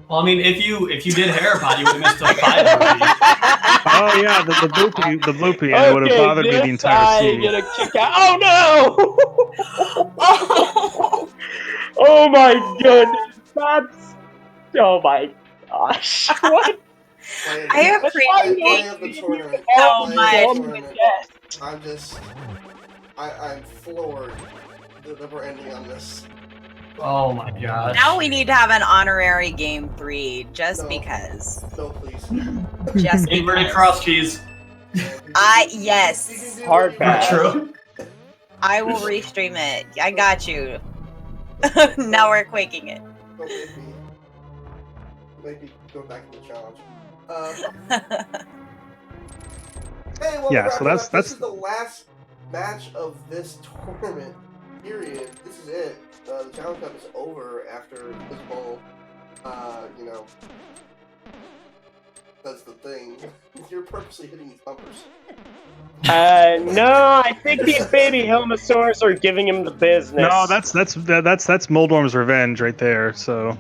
Well, I mean, if you did Harapot, you would have missed like 5 movies. Oh yeah, the bloopy, and it would have bothered me the entire series. Get a kick out. Oh no! Oh my goodness! Oh my gosh! What? I appreciate of the tournament. so Play much. of the tournament. I'm floored that we're ending on this. Oh my gosh. Now we need to have an honorary game 3, just No. because. No, please. Just Inverted because. cross keys. Yes. Hard pass. True. I will restream it. I got you. Now we're quaking it. Don't make me go back to the challenge. Hey, well, Yeah, so that's this is the last match of this tournament. Period. This is it. The Challenge Cup is over after Quizbowl. You know, that's the thing. You're purposely hitting these bumpers. No, I think these baby Helmosaurs are giving him the business. No, that's Moldorm's revenge right there. So.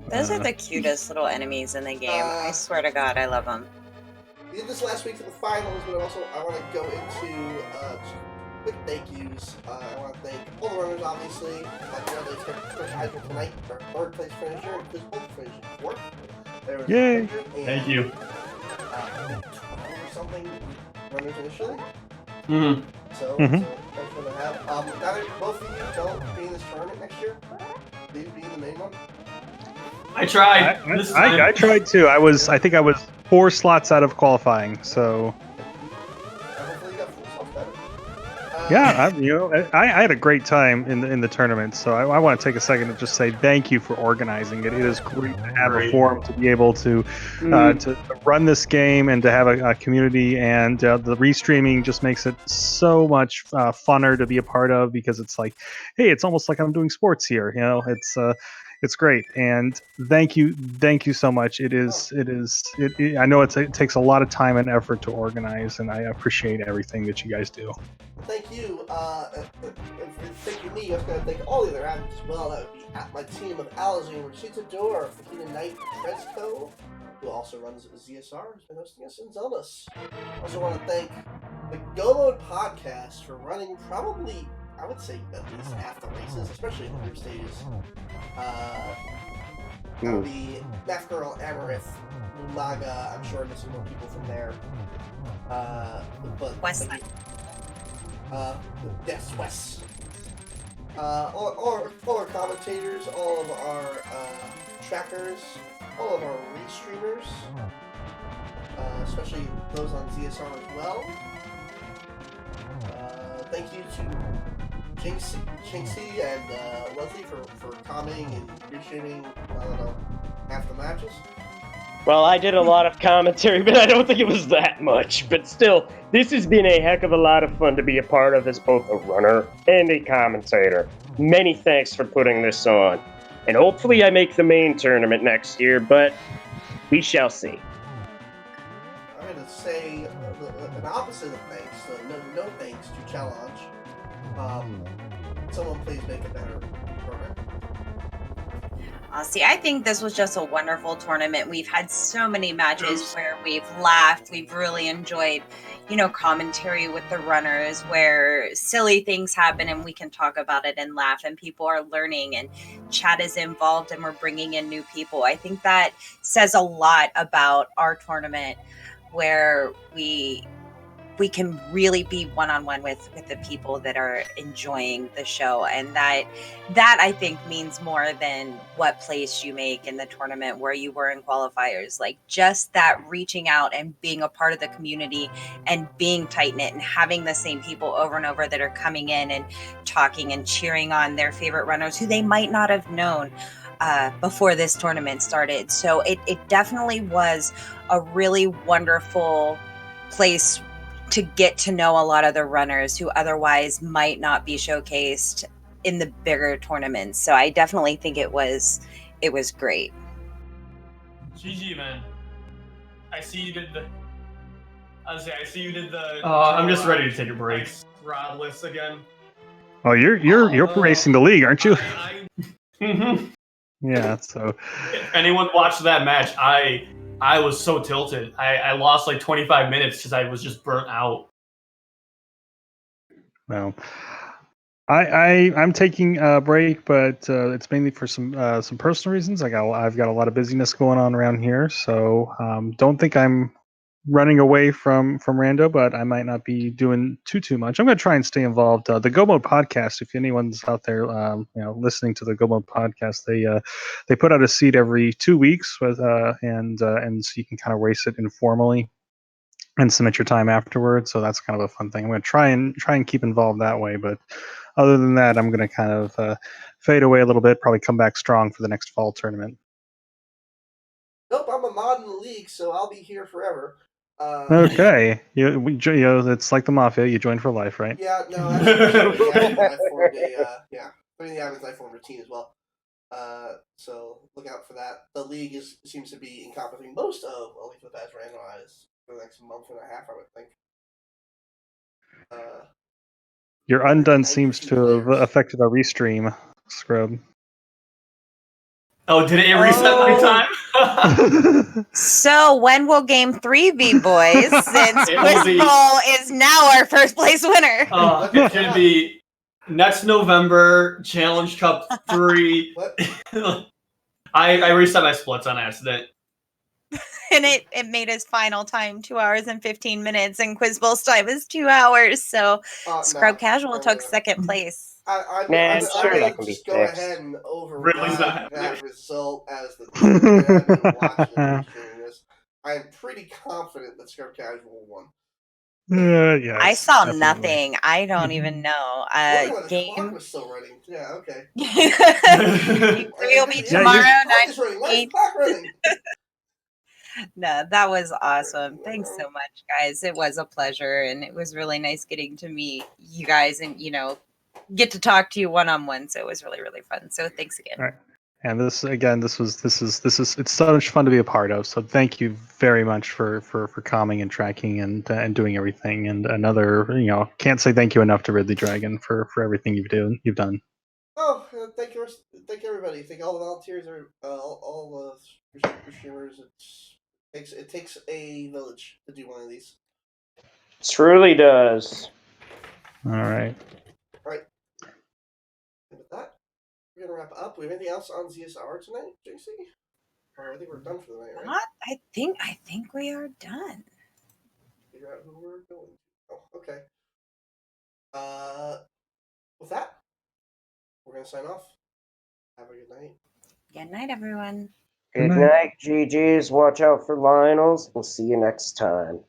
Those are the cutest little enemies in the game. I swear to God, I love them. We did this last week for the finals, but also I want to go into quick thank yous. I want to thank all the runners, obviously. Congratulations to Chris Eisner tonight, our third place finisher, and Chris Bolt finishing fourth. There was Yay! Thank you. 12 or something runners initially. Mm-hmm. So thanks for the have. Now that both of you don't be in this tournament next year, will you be in the main one? I tried. I tried too. I think I was 4 slots out of qualifying. So Hopefully you got full self better. yeah, I had a great time in the tournament. So I want to take a second to just say thank you for organizing it. It is great to have a forum to be able to run this game and to have a community, and the restreaming just makes it so much funner to be a part of, because it's like, hey, it's almost like I'm doing sports here. You know, it's great, and thank you so much. It I know it takes a lot of time and effort to organize, and I appreciate everything that you guys do. Thank you. And for thanking me, I was going to thank all the other admins as well. That would be my team of Alazine, Rashida Dor, Fakina Knight, Tresco, who also runs ZSR, who's been hosting us in Zeldas. I also want to thank the Go Mode podcast for running probably, I would say, at least half the races, especially in the group stages. That would be Math Girl, Amarith, Lumaga. I'm sure I'm missing more people from there. But Westside. Yes, Wes. All our commentators, all of our trackers, all of our restreamers, especially those on ZSR as well. Thank you to Jinxie and Leslie for commenting and restreaming, I don't know, half the matches. Well, I did a lot of commentary, but I don't think it was that much. But still, this has been a heck of a lot of fun to be a part of as both a runner and a commentator. Many thanks for putting this on. And hopefully I make the main tournament next year, but we shall see. I'm going to say an opposite of thanks, no thanks to challenge. Someone please make a better program. See, I think this was just a wonderful tournament. We've had so many matches where we've laughed. We've really enjoyed, commentary with the runners where silly things happen and we can talk about it and laugh, and people are learning and chat is involved and we're bringing in new people. I think that says a lot about our tournament, where we can really be one-on-one with the people that are enjoying the show. And that I think means more than what place you make in the tournament, where you were in qualifiers. Like, just that reaching out and being a part of the community and being tight-knit and having the same people over and over that are coming in and talking and cheering on their favorite runners who they might not have known before this tournament started. So it definitely was a really wonderful place to get to know a lot of the runners who otherwise might not be showcased in the bigger tournaments. So I definitely think it was great. GG, man. I see you did the. I'm just ready to take a break. Rodless again. Oh, you're racing the league, aren't you? Yeah. So. If anyone watched that match, I was so tilted. I lost like 25 minutes because I was just burnt out. Well, I'm taking a break, but it's mainly for some personal reasons. I've got a lot of busyness going on around here, so don't think I'm running away from Rando, but I might not be doing too much. I'm going to try and stay involved. The Go Mode podcast, if anyone's out there, listening to the Go Mode podcast, they put out a seed every 2 weeks with and so you can kind of race it informally and submit your time afterwards. So that's kind of a fun thing. I'm going to try and keep involved that way, but other than that, I'm going to kind of fade away a little bit. Probably come back strong for the next fall tournament. Nope, I'm a mod in the league, so I'll be here forever. Okay, it's like the mafia. You join for life, right? Yeah, no, actually, I formed I formed a team as well. So look out for that. The league seems to be encompassing most of Only for the Past randomized for the next month and a half, I would think. Your undone seems to have affected our restream, Scrub. Oh, did it reset my time? So when will game 3 be, boys? Since Quizbowl is now our first place winner. It's going to be next November, Challenge Cup 3. What? I reset my splits on accident. And it made his final time 2 hours and 15 minutes, and Quizbowl's time is 2 hours. So ScrubCasual took second place. I sure that can be just go fixed. ahead and Really override that result as the team that I've been watching and streaming this. I am pretty confident that ScrubCasual won. Yes, I saw definitely. nothing. I don't even know. The clock was still running. Yeah, okay. Game 3 will be tomorrow, 9:15. No, that was awesome. Thanks so much, guys. It was a pleasure, and it was really nice getting to meet you guys and get to talk to you one-on-one. So it was really, really fun. So thanks again. All right. And this is it's so much fun to be a part of. So thank you very much for calming and tracking and doing everything. And another, can't say thank you enough to Ridley Dragon for everything you've done. Oh, thank you, everybody. Thank all the volunteers, all the streamers. It takes a village to do one of these. Truly does. All right. All right. And with that, we're gonna wrap up. We have anything else on ZSR tonight, JC? Or I think we're done for the night, right? What? I think we are done. Figure out who we're going to. Oh, okay. With that, we're gonna sign off. Have a good night. Good night, everyone. Good night, GGs. Watch out for Lionels. We'll see you next time.